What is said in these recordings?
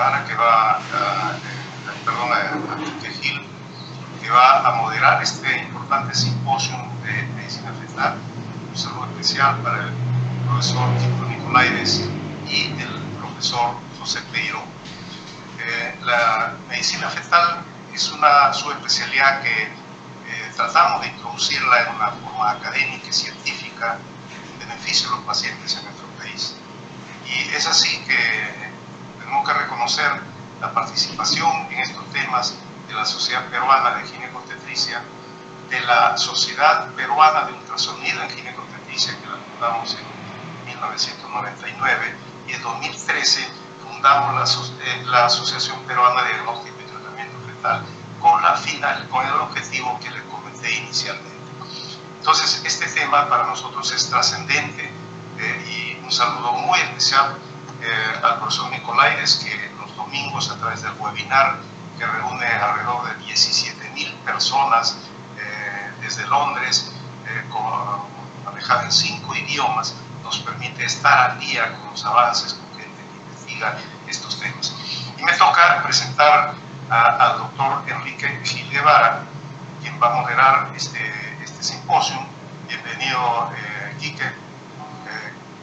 Guevara, que va a Quique Gil, que va a moderar este importante simposio de medicina fetal. Un saludo especial para el profesor Kiko Nicolaides y el profesor José Peiró. La medicina fetal es una subespecialidad que tratamos de introducirla en una forma académica y científica en beneficio de los pacientes en nuestro país. Y es así que tenemos que reconocer la participación en estos temas de la Sociedad Peruana de Ginecobstetricia, de la Sociedad Peruana de Ultrasonido en Ginecobstetricia, que la fundamos en 1999, y en 2013 fundamos la Asociación Peruana de Diagnóstico y Tratamiento Fetal con el objetivo que les comenté inicialmente. Entonces, este tema para nosotros es trascendente, y un saludo muy especial al profesor Nicolaides, que los domingos a través del webinar que reúne alrededor de 17.000 personas desde Londres, manejado en 5 idiomas, nos permite estar al día con los avances, con gente que investiga estos temas. Y me toca presentar al doctor Enrique Gil Guevara, quien va a moderar este simposio. Bienvenido, Quique.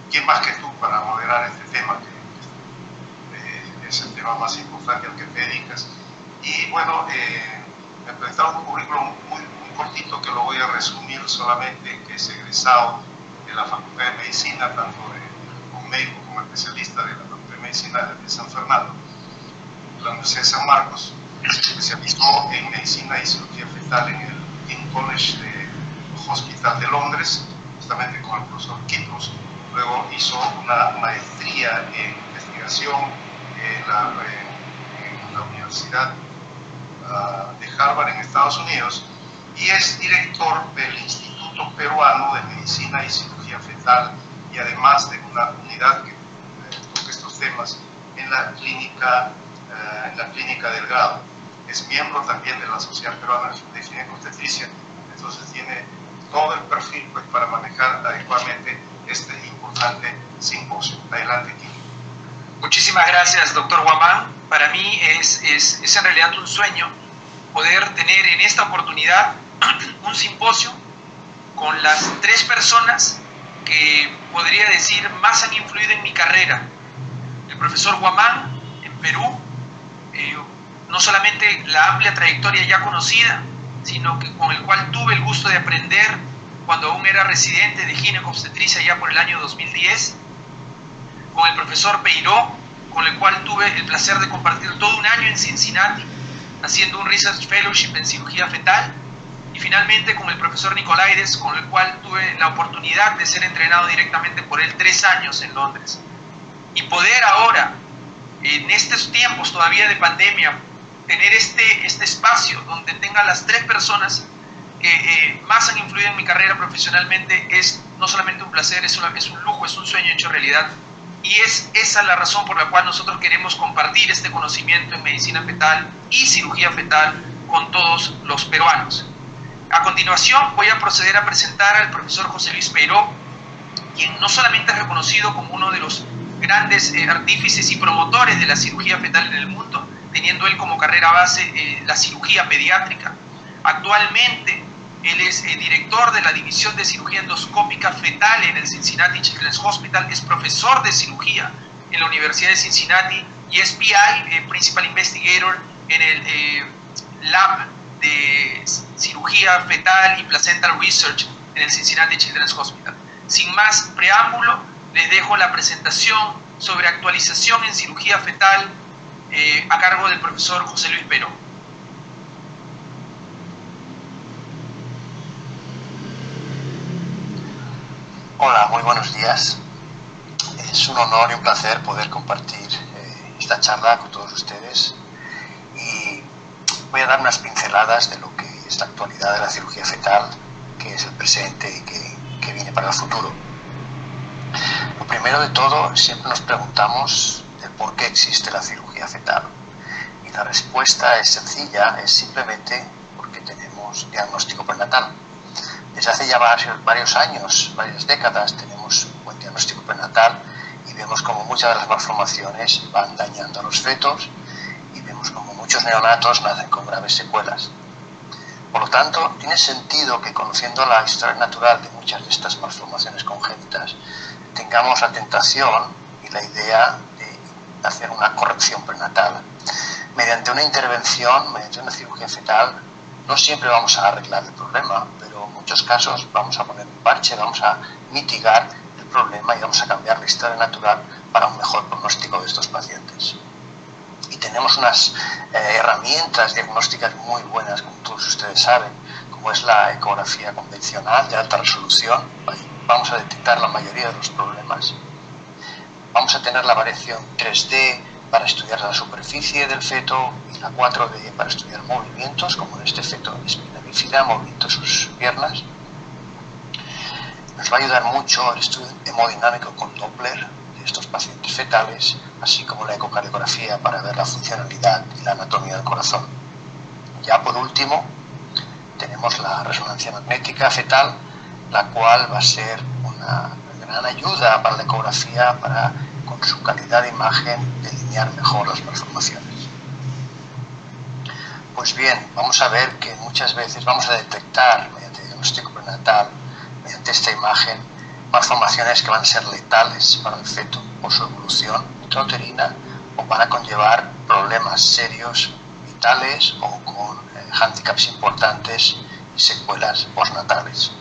¿Quién más que tú para moderar este tema, que es el tema más importante al que te dedicas? Y bueno, me presentaba un currículum muy cortito que lo voy a resumir solamente, que es egresado de la Facultad de Medicina, tanto como médico como especialista de la Facultad de Medicina de San Fernando, de la Universidad de San Marcos. Se especializó en medicina y cirugía fetal en el King's College de Hospital de Londres, justamente con el profesor Kitros. Luego hizo una maestría en investigación en la Universidad de Harvard en Estados Unidos, y es director del Instituto Peruano de Medicina y Cirugía Fetal, y además de una unidad que toca estos temas en la clínica del Grado. Es miembro también de la Sociedad Peruana de Ginecobstetricia, entonces tiene todo el perfil pues, para manejar adecuadamente este importante simposio. Adelante, Kiki. Muchísimas gracias, doctor Guamán. Para mí es en realidad un sueño poder tener en esta oportunidad un simposio con las 3 personas que podría decir más han influido en mi carrera. El profesor Guamán en Perú, no solamente la amplia trayectoria ya conocida, sino que con el cual tuve el gusto de aprender cuando aún era residente de ginecobstetricia ya por el año 2010, con el profesor Peiró, con el cual tuve el placer de compartir todo un año en Cincinnati, haciendo un Research Fellowship en cirugía fetal, y finalmente con el profesor Nicolaides, con el cual tuve la oportunidad de ser entrenado directamente por él 3 años en Londres. Y poder ahora, en estos tiempos todavía de pandemia, tener este espacio donde tenga las 3 personas que más han influido en mi carrera profesionalmente es no solamente un placer, es un lujo, es un sueño hecho realidad. Y es esa la razón por la cual nosotros queremos compartir este conocimiento en medicina fetal y cirugía fetal con todos los peruanos. A continuación voy a proceder a presentar al profesor José Luis Peiró, quien no solamente es reconocido como uno de los grandes artífices y promotores de la cirugía fetal en el mundo, teniendo él como carrera base la cirugía pediátrica. Actualmente él es director de la División de Cirugía Endoscópica Fetal en el Cincinnati Children's Hospital, es profesor de cirugía en la Universidad de Cincinnati y es PI, Principal Investigator, en el Lab de Cirugía Fetal y Placental Research en el Cincinnati Children's Hospital. Sin más preámbulo, les dejo la presentación sobre actualización en cirugía fetal a cargo del profesor José Luis Peiró. Hola, muy buenos días. Es un honor y un placer poder compartir esta charla con todos ustedes, y voy a dar unas pinceladas de lo que es la actualidad de la cirugía fetal, que es el presente y que viene para el futuro. Lo primero de todo, siempre nos preguntamos el por qué existe la cirugía fetal, y la respuesta es sencilla, es simplemente porque tenemos diagnóstico prenatal. Desde hace ya varios años, varias décadas, tenemos un buen diagnóstico prenatal, y vemos como muchas de las malformaciones van dañando a los fetos y vemos como muchos neonatos nacen con graves secuelas. Por lo tanto, tiene sentido que, conociendo la historia natural de muchas de estas malformaciones congénitas, tengamos la tentación y la idea de hacer una corrección prenatal. Mediante una intervención, mediante una cirugía fetal, no siempre vamos a arreglar el problema, pero en muchos casos vamos a poner un parche, vamos a mitigar el problema y vamos a cambiar la historia natural para un mejor pronóstico de estos pacientes. Y tenemos unas herramientas diagnósticas muy buenas, como todos ustedes saben, como es la ecografía convencional de alta resolución. Ahí vamos a detectar la mayoría de los problemas. Vamos a tener la variación 3D para estudiar la superficie del feto y la 4D para estudiar movimientos, como en este feto de espina bífida, movimiento de sus piernas. Nos va a ayudar mucho el estudio hemodinámico con Doppler de estos pacientes fetales, así como la ecocardiografía para ver la funcionalidad y la anatomía del corazón. Ya por último, tenemos la resonancia magnética fetal, la cual va a ser una gran ayuda para la ecografía, para, con su calidad de imagen, delinear mejor las malformaciones. Pues bien, vamos a ver que muchas veces vamos a detectar, mediante diagnóstico prenatal, mediante esta imagen, malformaciones que van a ser letales para el feto por su evolución intrauterina o van a conllevar problemas serios, vitales o con hándicaps importantes y secuelas postnatales.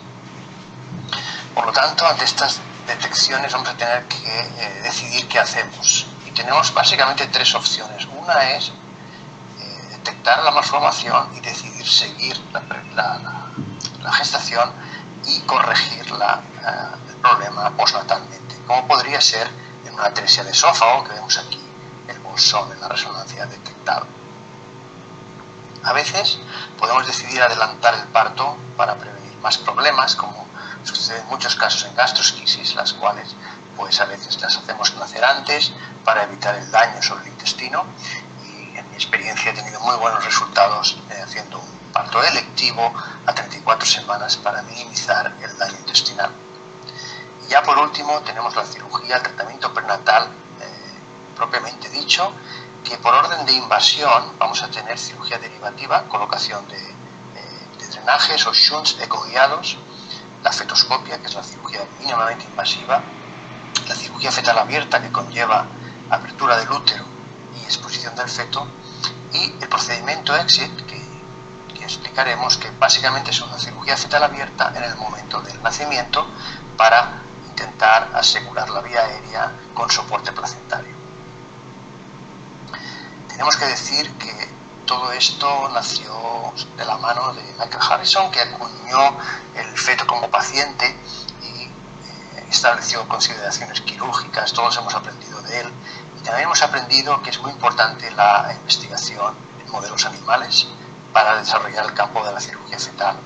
Por lo tanto, ante estas detecciones vamos a tener que decidir qué hacemos. Y tenemos básicamente tres opciones. Una es detectar la malformación y decidir seguir la gestación y corregir el problema postnatalmente, como podría ser en una atresia de esófago, que vemos aquí el bolsón en la resonancia detectado. A veces podemos decidir adelantar el parto para prevenir más problemas, como sucede en muchos casos en gastrosquisis, las cuales pues a veces las hacemos nacer antes para evitar el daño sobre el intestino, y en mi experiencia he tenido muy buenos resultados haciendo un parto electivo a 34 semanas para minimizar el daño intestinal. Y ya por último tenemos la cirugía, el tratamiento prenatal propiamente dicho, que por orden de invasión vamos a tener cirugía derivativa, colocación de drenajes o shunts ecoguiados, la fetoscopia, que es la cirugía mínimamente invasiva, la cirugía fetal abierta, que conlleva apertura del útero y exposición del feto, y el procedimiento EXIT, que explicaremos, que básicamente es una cirugía fetal abierta en el momento del nacimiento para intentar asegurar la vía aérea con soporte placentario. Tenemos que decir que todo esto nació de la mano de Michael Harrison, que acuñó el feto como paciente y estableció consideraciones quirúrgicas. Todos hemos aprendido de él, y también hemos aprendido que es muy importante la investigación en modelos animales para desarrollar el campo de la cirugía fetal.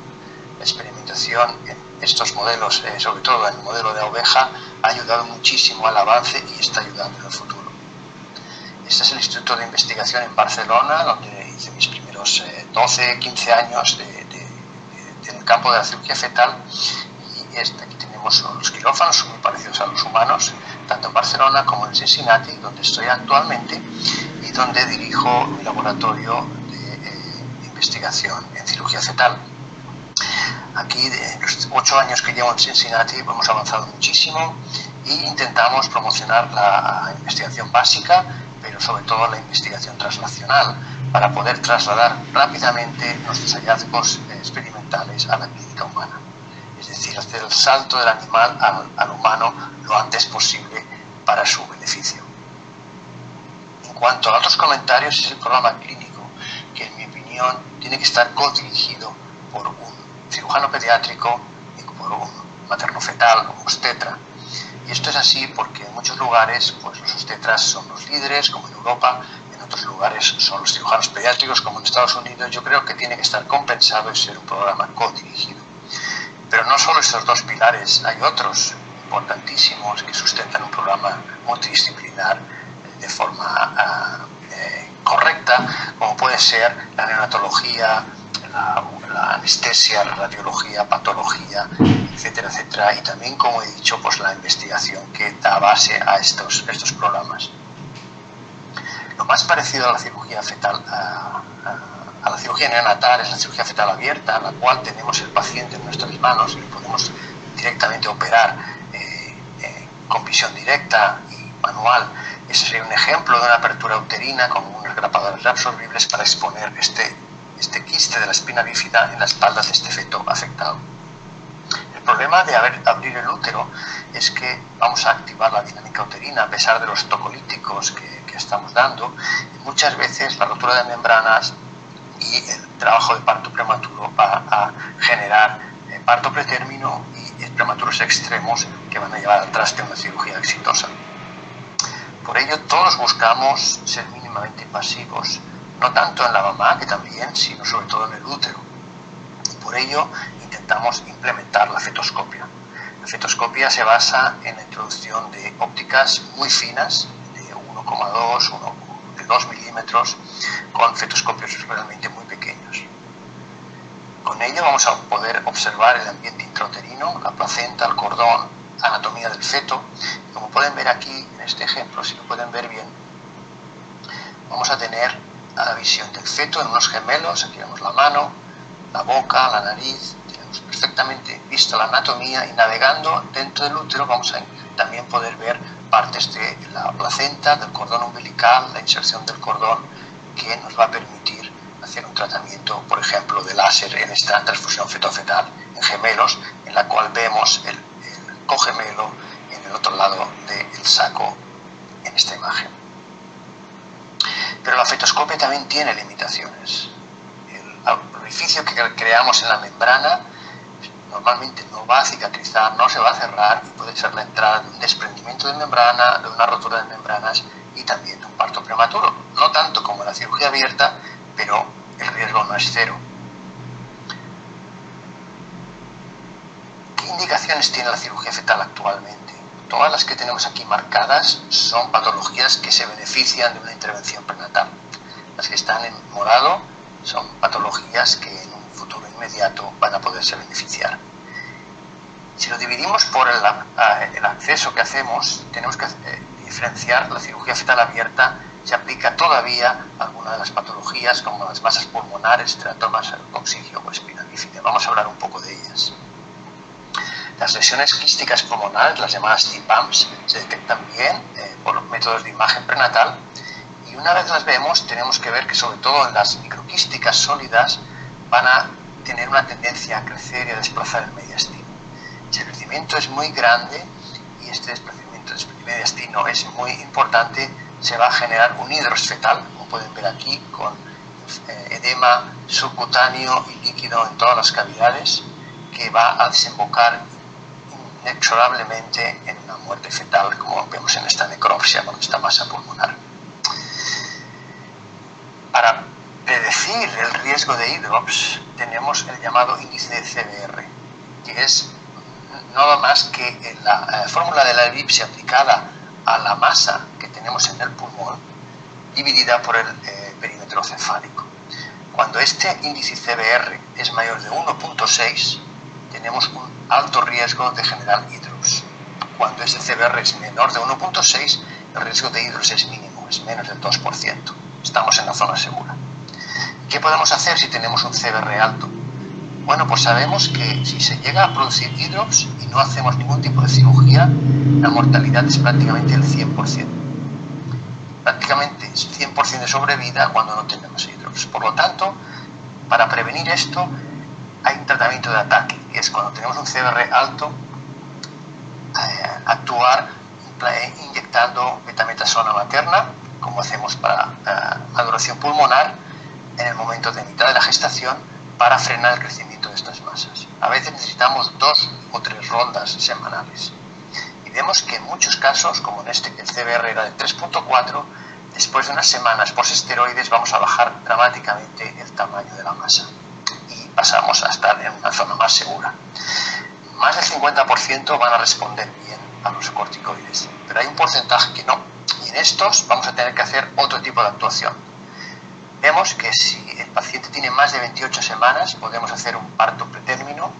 La experimentación en estos modelos, sobre todo en el modelo de oveja, ha ayudado muchísimo al avance y está ayudando en el futuro. Este es el Instituto de Investigación en Barcelona, donde hice mis primeros 12-15 años del campo de la cirugía fetal, y aquí tenemos los quirófanos, son muy parecidos a los humanos, tanto en Barcelona como en Cincinnati, donde estoy actualmente y donde dirijo mi laboratorio de investigación en cirugía fetal. Aquí, en los 8 años que llevo en Cincinnati, hemos avanzado muchísimo e intentamos promocionar la investigación básica, pero sobre todo la investigación translacional, para poder trasladar rápidamente nuestros hallazgos experimentales a la clínica humana. Es decir, hacer el salto del animal al humano lo antes posible para su beneficio. En cuanto a otros comentarios, es el programa clínico que, en mi opinión, tiene que estar codirigido por un cirujano pediátrico y por un materno-fetal, como obstetra. Y esto es así porque en muchos lugares pues, los obstetras son los líderes, como en Europa, en otros lugares son los cirujanos pediátricos, como en Estados Unidos. Yo creo que tiene que estar compensado y ser un programa codirigido. Pero no solo estos dos pilares, hay otros importantísimos que sustentan un programa multidisciplinar de forma correcta, como puede ser la neonatología, la anestesia, la radiología, patología, etcétera, etcétera, y también, como he dicho, pues la investigación que da base a estos programas. Lo más parecido a la cirugía fetal, a la cirugía neonatal, es la cirugía fetal abierta, en la cual tenemos el paciente en nuestras manos y podemos directamente operar con visión directa y manual. Ese sería un ejemplo de una apertura uterina con unas grapadoras reabsorbibles para exponer este quiste de la espina bífida en la espalda de este feto afectado. El problema de abrir el útero es que vamos a activar la dinámica uterina a pesar de los tocolíticos que estamos dando. Muchas veces la rotura de membranas y el trabajo de parto prematuro va a generar parto pretérmino y prematuros extremos que van a llevar al traste una cirugía exitosa. Por ello, todos buscamos ser mínimamente invasivos, no tanto en la mamá, que también, sino sobre todo en el útero. Por ello, intentamos implementar la fetoscopia. La fetoscopia se basa en la introducción de ópticas muy finas, de 1,2, de 2 milímetros, con fetoscopios realmente muy pequeños. Con ello vamos a poder observar el ambiente intrauterino, la placenta, el cordón, anatomía del feto. Como pueden ver aquí en este ejemplo, si lo pueden ver bien, vamos a tener la visión del feto en unos gemelos. Aquí vemos la mano, la boca, la nariz. Tenemos perfectamente visto la anatomía, y navegando dentro del útero vamos a también poder ver partes de la placenta, del cordón umbilical, la inserción del cordón, que nos va a permitir hacer un tratamiento, por ejemplo, de láser en esta transfusión feto-fetal en gemelos, en la cual vemos el cogemelo en el otro lado del saco en esta imagen. Pero la fetoscopia también tiene limitaciones. El orificio que creamos en la membrana normalmente no va a cicatrizar, no se va a cerrar, y puede ser la entrada de un desprendimiento de membrana, de una rotura de membranas y también de un parto prematuro. No tanto como en la cirugía abierta, pero el riesgo no es cero. ¿Qué indicaciones tiene la cirugía fetal actualmente? Todas las que tenemos aquí marcadas son patologías que se benefician de una intervención prenatal. Las que están en morado son patologías que en un futuro inmediato van a poderse beneficiar. Si lo dividimos por el acceso que hacemos, tenemos que diferenciar. La cirugía fetal abierta se aplica todavía a algunas de las patologías, como las masas pulmonares, teratomas, coxigio o espina bífida. Vamos a hablar un poco de ellas. Las lesiones quísticas pulmonares, las llamadas TPAMs, se detectan bien por métodos de imagen prenatal, y una vez las vemos tenemos que ver que sobre todo en las microquísticas sólidas van a tener una tendencia a crecer y a desplazar el mediastino. Si el crecimiento es muy grande y este desplazamiento del mediastino es muy importante, se va a generar un hidros fetal, como pueden ver aquí, con edema subcutáneo y líquido en todas las cavidades, que va a desembocar inexorablemente en una muerte fetal, como vemos en esta necropsia con esta masa pulmonar. Para predecir el riesgo de hidrops tenemos el llamado índice de CBR, que es nada más que la fórmula de la elipse aplicada a la masa que tenemos en el pulmón dividida por el perímetro cefálico. Cuando este índice CBR es mayor de 1.6, tenemos un alto riesgo de generar hidrops. Cuando este CBR es menor de 1.6, el riesgo de hidrops es mínimo, es menos del 2%. Estamos en la zona segura. ¿Qué podemos hacer si tenemos un CBR alto? Bueno, pues sabemos que si se llega a producir hidrops y no hacemos ningún tipo de cirugía, la mortalidad es prácticamente el 100%. Prácticamente 100% de sobrevida cuando no tenemos hidrops. Por lo tanto, para prevenir esto, hay un tratamiento de ataque, que es cuando tenemos un CBR alto, actuar inyectando betametasona materna, como hacemos para adoración pulmonar, en el momento de mitad de la gestación, para frenar el crecimiento de estas masas. A veces necesitamos 2 o 3 rondas semanales. Y vemos que en muchos casos, como en este, que el CBR era de 3.4, después de unas semanas post-esteroides vamos a bajar dramáticamente el tamaño de la masa y pasamos a estar en una zona más segura. Más del 50% van a responder bien a los corticoides, pero hay un porcentaje que no, y en estos vamos a tener que hacer otro tipo de actuación. Vemos que si el paciente tiene más de 28 semanas, podemos hacer un parto pretérmino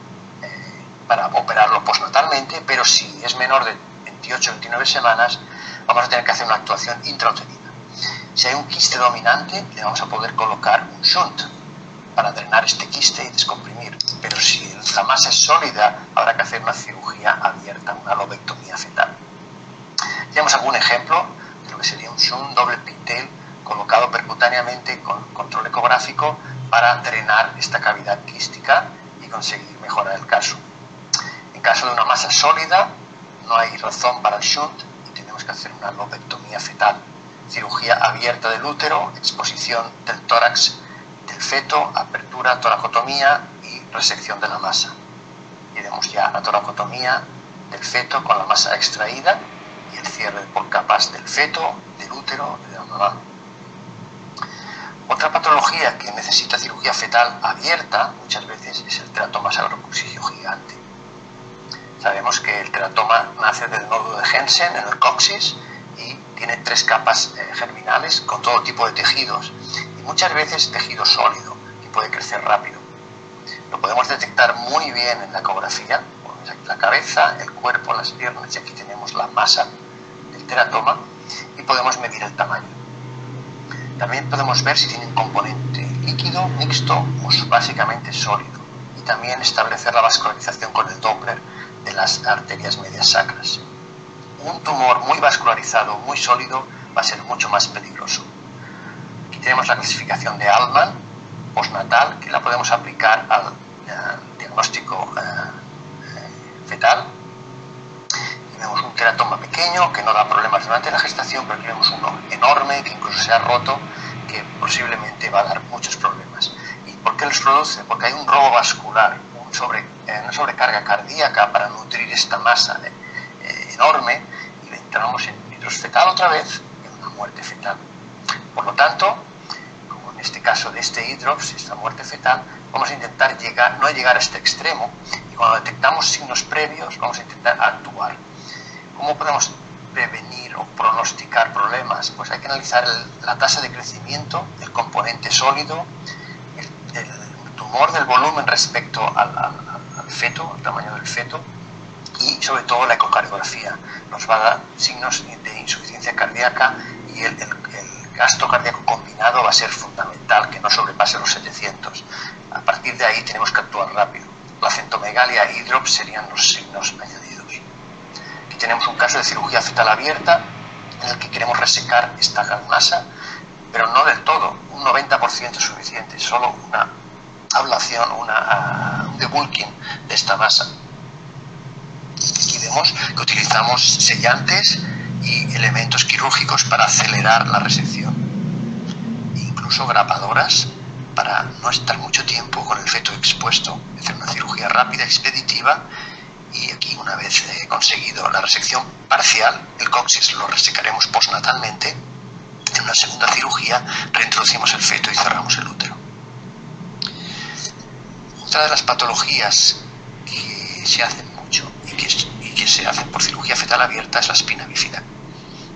para operarlo postnatalmente, pero si es menor de 28 o 29 semanas, vamos a tener que hacer una actuación intrauterina. Si hay un quiste dominante, le vamos a poder colocar un shunt para drenar este quiste y descomprimir. Pero si la masa es sólida, habrá que hacer una cirugía abierta, una lobectomía fetal. Tenemos algún ejemplo de lo que sería un shunt doble pigtail colocado percutáneamente con control ecográfico para drenar esta cavidad quística y conseguir mejorar el caso. En caso de una masa sólida, no hay razón para el shunt y tenemos que hacer una lobectomía fetal. Cirugía abierta del útero, exposición del tórax del feto, apertura, toracotomía y resección de la masa. Y vemos ya la toracotomía del feto con la masa extraída y el cierre por capas del feto, del útero y de la mamá. Otra patología que necesita cirugía fetal abierta muchas veces es el teratoma sabrococígeo gigante. Sabemos que el teratoma nace del nódulo de Hensen en el coxis y tiene 3 capas germinales con todo tipo de tejidos y muchas veces tejido sólido que puede crecer rápido. Lo podemos detectar muy bien en la ecografía. Ponemos aquí la cabeza, el cuerpo, las piernas y aquí tenemos la masa del teratoma y podemos medir el tamaño. También podemos ver si tiene un componente líquido, mixto o básicamente sólido y también establecer la vascularización con el Doppler de las arterias medias sacras. Un tumor muy vascularizado, muy sólido, va a ser mucho más peligroso. Aquí tenemos la clasificación de Altman postnatal, que la podemos aplicar al diagnóstico fetal. Y vemos un teratoma pequeño que no da problemas durante la gestación, pero aquí vemos uno enorme que incluso se ha roto, que posiblemente va a dar muchos problemas. ¿Y por qué los produce? Porque hay un robo vascular, una sobrecarga cardíaca para nutrir esta masa enorme y entramos en nitrosis fetal otra vez y en una muerte fetal. Por lo tanto, como en este caso de este hidrops, esta muerte fetal, vamos a intentar no llegar a este extremo y cuando detectamos signos previos vamos a intentar actuar. ¿Cómo podemos prevenir o pronosticar problemas? Pues hay que analizar la tasa de crecimiento, el componente sólido, el tumor del volumen respecto al feto, al tamaño del feto, y sobre todo la ecocardiografía. Nos va a dar signos de insuficiencia cardíaca y el gasto cardíaco combinado va a ser fundamental, que no sobrepase los 700. A partir de ahí tenemos que actuar rápido. La centomegalia e hidrops serían los signos añadidos. Aquí tenemos un caso de cirugía fetal abierta en el que queremos resecar esta gran masa, pero no del todo, un 90% es suficiente, solo una ablación, un debulking de esta masa. Aquí vemos que utilizamos sellantes y elementos quirúrgicos para acelerar la resección, incluso grapadoras para no estar mucho tiempo con el feto expuesto, hacer una cirugía rápida, expeditiva. Y aquí, una vez conseguido la resección parcial, el coxis lo resecaremos postnatalmente. En una segunda cirugía reintroducimos el feto y cerramos el útero. Otra de las patologías que se hacen mucho y que se hacen por cirugía fetal abierta es la espina bífida.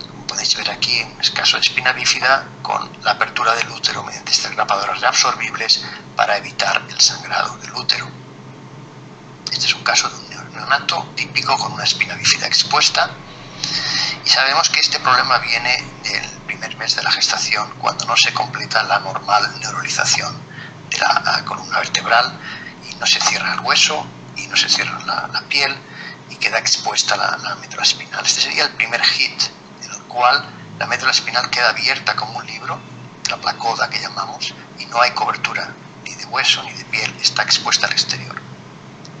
Como podéis ver aquí, un caso de espina bífida con la apertura del útero mediante estas grapadoras reabsorbibles para evitar el sangrado del útero. Este es un caso de un neonato típico con una espina bífida expuesta y sabemos que este problema viene del primer mes de la gestación, cuando no se completa la normal neuralización de la columna vertebral y no se cierra el hueso y no se cierra la piel y queda expuesta la médula espinal. Este sería el primer hit, en el cual la médula espinal queda abierta como un libro, la placoda que llamamos, y no hay cobertura ni de hueso ni de piel, está expuesta al exterior.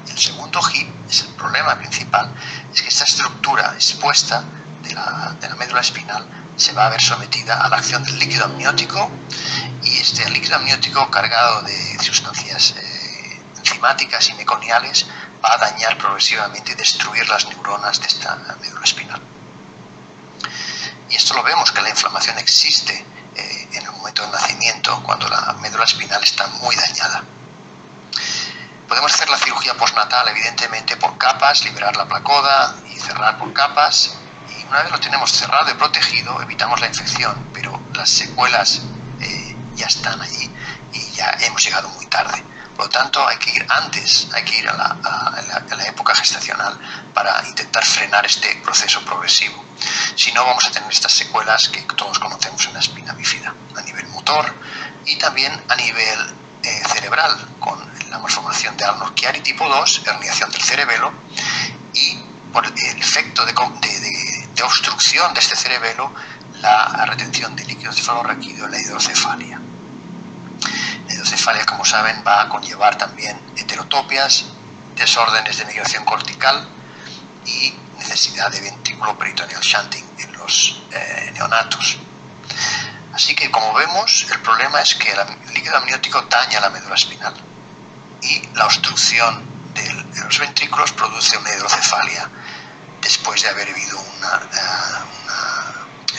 El segundo hit es el problema principal, es que esta estructura expuesta de la médula espinal se va a ver sometida a la acción del líquido amniótico y este líquido amniótico cargado de sustancias enzimáticas y meconiales va a dañar progresivamente y destruir las neuronas de esta médula espinal. Y esto lo vemos, que la inflamación existe en el momento del nacimiento, cuando la médula espinal está muy dañada. Podemos hacer la cirugía postnatal, evidentemente, por capas, liberar la placoda y cerrar por capas. Y una vez lo tenemos cerrado y protegido, evitamos la infección, pero las secuelas ya están allí y ya hemos llegado muy tarde. Por lo tanto, hay que ir antes, hay que ir a la época gestacional para intentar frenar este proceso progresivo. Si no, vamos a tener estas secuelas que todos conocemos en la espina bífida, a nivel motor y también a nivel cerebral, con la malformación de Arnold-Chiari tipo 2, herniación del cerebelo, y por el efecto de obstrucción de este cerebelo, la retención de líquido cefalorraquídeo en la hidrocefalia. La hidrocefalia, como saben, va a conllevar también heterotopias, desórdenes de migración cortical y necesidad de ventrículo peritoneal shunting en los neonatos. Así que, como vemos, el problema es que el líquido amniótico daña la médula espinal y la obstrucción de los ventrículos produce una hidrocefalia después de haber habido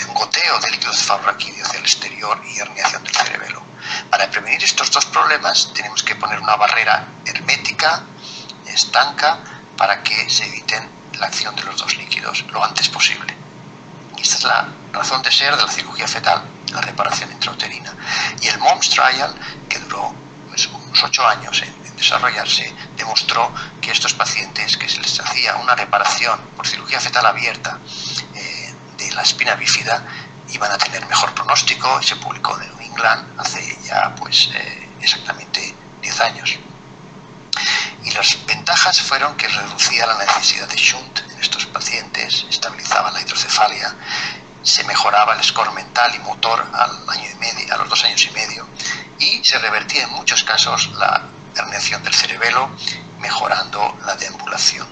un goteo de líquido cefalorraquídeo hacia el exterior y herniación del cerebelo. Para prevenir estos dos problemas tenemos que poner una barrera hermética, estanca, para que se eviten la acción de los dos líquidos lo antes posible. Y esta es la razón de ser de la cirugía fetal, la reparación intrauterina. Y el MOMS Trial, que duró unos 8 años en desarrollarse, demostró que estos pacientes que se les hacía una reparación por cirugía fetal abierta de la espina bífida iban a tener mejor pronóstico. Se publicó en New England hace ya exactamente 10 años. Y las ventajas fueron que reducía la necesidad de shunt en estos pacientes, estabilizaba la hidrocefalia, se mejoraba el score mental y motor a los 2 años y medio, y se revertía en muchos casos la herniación del cerebelo, mejorando la deambulación.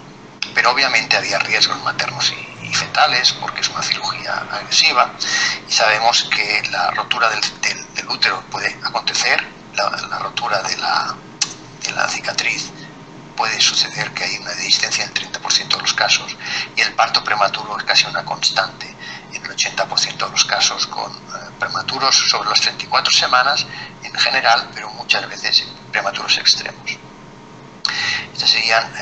Pero obviamente había riesgos maternos y fetales, porque es una cirugía agresiva, y sabemos que la rotura del útero puede acontecer, la rotura de la cicatriz puede suceder, que hay una dehiscencia en el 30% de los casos, y el parto prematuro es casi una constante en el 80% de los casos, con prematuros sobre las 34 semanas en general, pero muchas veces prematuros extremos. Estas serían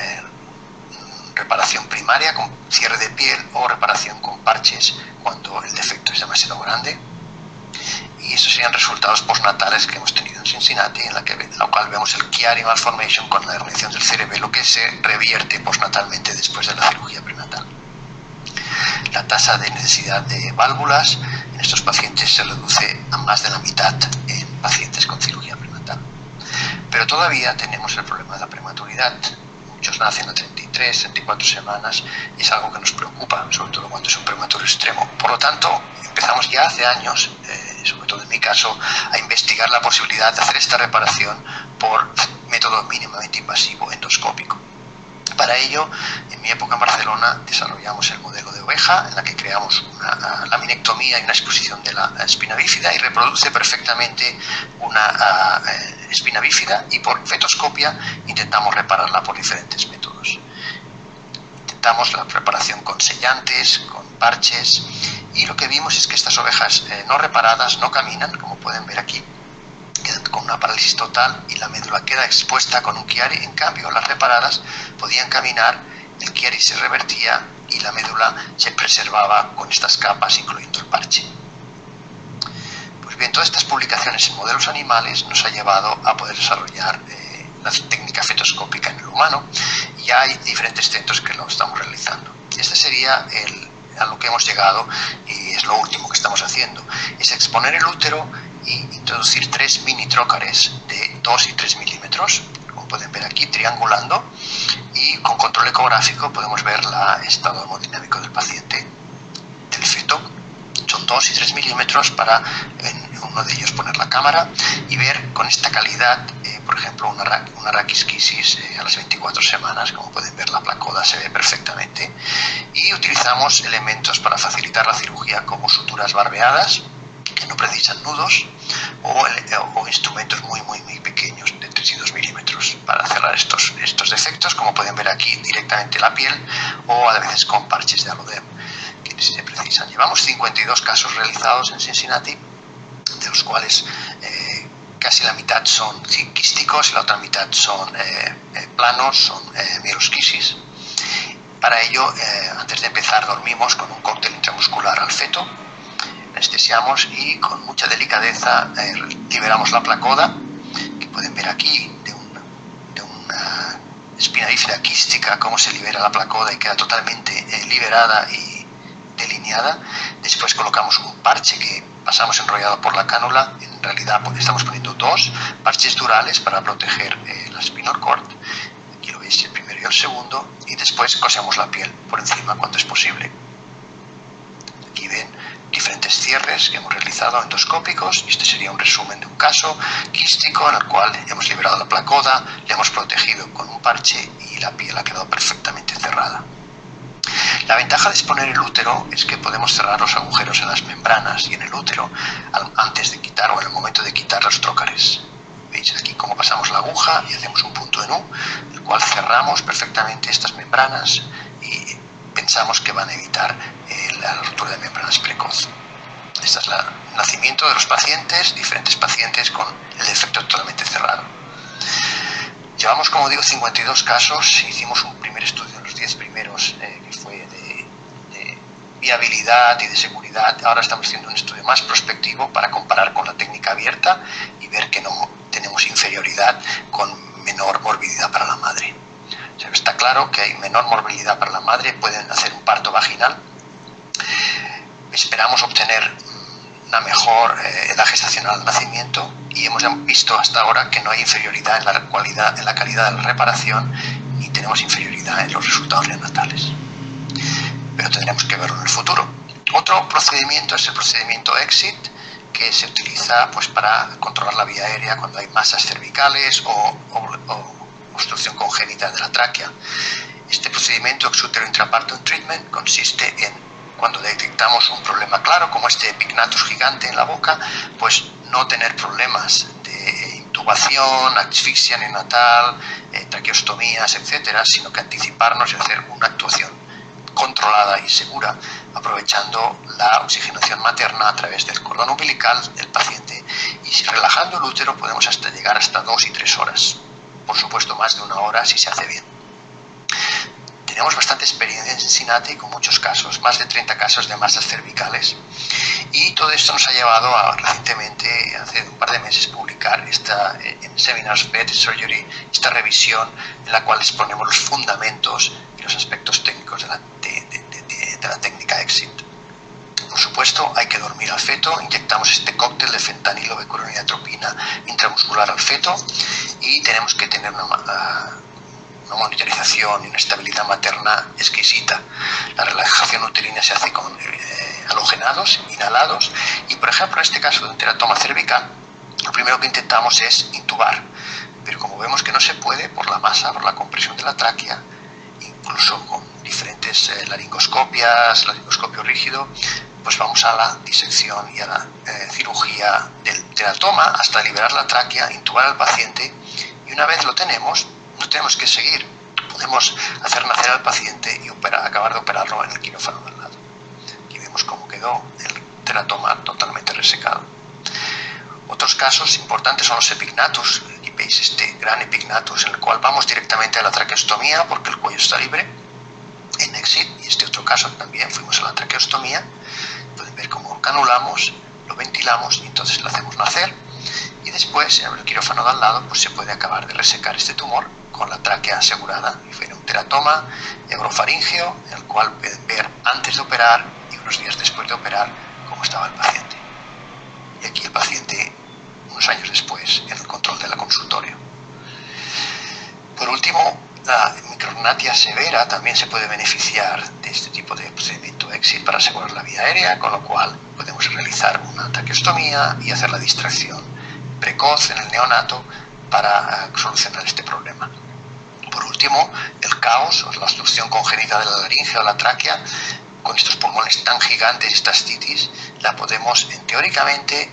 reparación primaria con cierre de piel o reparación con parches cuando el defecto es demasiado grande. Y estos serían resultados postnatales que hemos tenido en Cincinnati, en la cual vemos el Chiari malformation con la herniación del cerebelo que se revierte postnatalmente después de la cirugía prenatal. La tasa de necesidad de válvulas en estos pacientes se reduce a más de la mitad en pacientes con cirugía prenatal. Pero todavía tenemos el problema de la prematuridad. Muchos nacen a 33, 34 semanas y es algo que nos preocupa, sobre todo cuando es un prematuro extremo. Por lo tanto, empezamos ya hace años, sobre todo en mi caso, a investigar la posibilidad de hacer esta reparación por método mínimamente invasivo endoscópico. Para ello, en mi época en Barcelona, desarrollamos el modelo de oveja, en la que creamos una laminectomía y una exposición de la espina bífida, y reproduce perfectamente una espina bífida, y por fetoscopia intentamos repararla por diferentes métodos. Intentamos la preparación con sellantes, con parches, y lo que vimos es que estas ovejas no reparadas no caminan, como pueden ver aquí, quedan con una parálisis total y la médula queda expuesta con un Chiari. En cambio, las reparadas podían caminar, el Chiari se revertía y la médula se preservaba con estas capas, incluyendo el parche. Pues bien, todas estas publicaciones en modelos animales nos ha llevado a poder desarrollar la técnica fetoscópica en el humano, y hay diferentes centros que lo estamos realizando. Este sería a lo que hemos llegado, y es lo último que estamos haciendo, es exponer el útero y introducir 3 mini trócares de 2 y 3 milímetros, como pueden ver aquí, triangulando, y con control ecográfico podemos ver el estado hemodinámico del paciente, del feto. Son 2 y 3 milímetros para en uno de ellos poner la cámara y ver con esta calidad, por ejemplo, una raquisquisis a las 24 semanas, como pueden ver la placoda se ve perfectamente, y utilizamos elementos para facilitar la cirugía como suturas barbeadas, que no precisan nudos, o instrumentos muy pequeños de 3 y 2 milímetros para cerrar estos defectos, como pueden ver aquí, directamente la piel, o a veces con parches de Alloderm que se precisan. Llevamos 52 casos realizados en Cincinnati, de los cuales casi la mitad son quísticos y la otra mitad son planos, son mielosquisis. Para ello, antes de empezar, dormimos con un cóctel intramuscular al feto, anestesiamos y con mucha delicadeza liberamos la placoda, que pueden ver aquí, de espina bífida quística, cómo se libera la placoda y queda totalmente liberada y delineada. Después colocamos un parche que pasamos enrollado por la cánula. En realidad estamos poniendo 2 parches durales para proteger la spinal cord. Aquí lo veis, el primero y el segundo. Y después cosemos la piel por encima cuando es posible. Aquí ven diferentes cierres que hemos realizado endoscópicos. Este sería un resumen de un caso quístico en el cual hemos liberado la placoda, le hemos protegido con un parche y la piel ha quedado perfectamente cerrada. La ventaja de exponer el útero es que podemos cerrar los agujeros en las membranas y en el útero antes de quitar o en el momento de quitar los trócares. Veis aquí cómo pasamos la aguja y hacemos un punto en U, el cual cerramos perfectamente estas membranas y pensamos que van a evitar la rotura de membranas precoz. Este es el nacimiento de los pacientes, diferentes pacientes con el defecto totalmente cerrado. Llevamos, como digo, 52 casos. Hicimos un primer estudio en los 10 primeros que fue de viabilidad y de seguridad. Ahora estamos haciendo un estudio más prospectivo para comparar con la técnica abierta y ver que no tenemos inferioridad con menor morbilidad para la madre. O sea, está claro que hay menor morbilidad para la madre, pueden hacer un parto vaginal. Esperamos obtener una mejor edad gestacional al nacimiento y hemos visto hasta ahora que no hay inferioridad en la calidad de la reparación ni tenemos inferioridad en los resultados neonatales. Pero tendremos que verlo en el futuro. Otro procedimiento es el procedimiento EXIT, que se utiliza pues, para controlar la vía aérea cuando hay masas cervicales o obstrucción congénita de la tráquea. Este procedimiento, exútero intrapartum treatment, consiste en cuando detectamos un problema claro, como este epignathus gigante en la boca, pues no tener problemas de intubación, asfixia neonatal, traqueostomías, etcétera, sino que anticiparnos y hacer una actuación controlada y segura, aprovechando la oxigenación materna a través del cordón umbilical del paciente. Y relajando el útero podemos llegar hasta 2 y 3 horas. Por supuesto, más de 1 hora si se hace bien. Tenemos bastante experiencia en Cincinnati con muchos casos, más de 30 casos de masas cervicales, y todo esto nos ha llevado a recientemente, hace un par de meses, publicar en Seminars Bed Surgery esta revisión en la cual exponemos los fundamentos y los aspectos técnicos de la técnica EXIT. Por supuesto, hay que dormir al feto, inyectamos este cóctel de fentanilo, becurona y atropina intramuscular al feto y tenemos que tener una monitorización y una estabilidad materna exquisita. La relajación uterina se hace con halogenados, inhalados, y por ejemplo en este caso de un teratoma cervical, lo primero que intentamos es intubar, pero como vemos que no se puede por la masa, por la compresión de la tráquea, incluso con diferentes laringoscopias, laringoscopio rígido, pues vamos a la disección y a la cirugía del teratoma hasta liberar la tráquea, intubar al paciente, y una vez lo tenemos, no tenemos que seguir, podemos hacer nacer al paciente y acabar de operarlo en el quirófano de al lado. Aquí vemos cómo quedó el teratoma totalmente resecado. Otros casos importantes son los epignathus. Aquí veis este gran epignathus en el cual vamos directamente a la traqueostomía porque el cuello está libre en EXIT, y este otro caso también fuimos a la traqueostomía. Pueden ver cómo canulamos, lo ventilamos y entonces lo hacemos nacer, y después en el quirófano de al lado pues se puede acabar de resecar este tumor con la tráquea asegurada. Y fue un teratoma eurofaríngeo en el cual pueden ver antes de operar y unos días después de operar cómo estaba el paciente. Y aquí el paciente unos años después en el control del consultorio. Por último, la micrognatia severa también se puede beneficiar de este tipo de procedimiento EXIT para asegurar la vía aérea, con lo cual podemos realizar una traqueostomía y hacer la distracción precoz en el neonato para solucionar este problema. Por último, el caos o la obstrucción congénita de la laringe o la tráquea, con estos pulmones tan gigantes, esta ascitis, la podemos teóricamente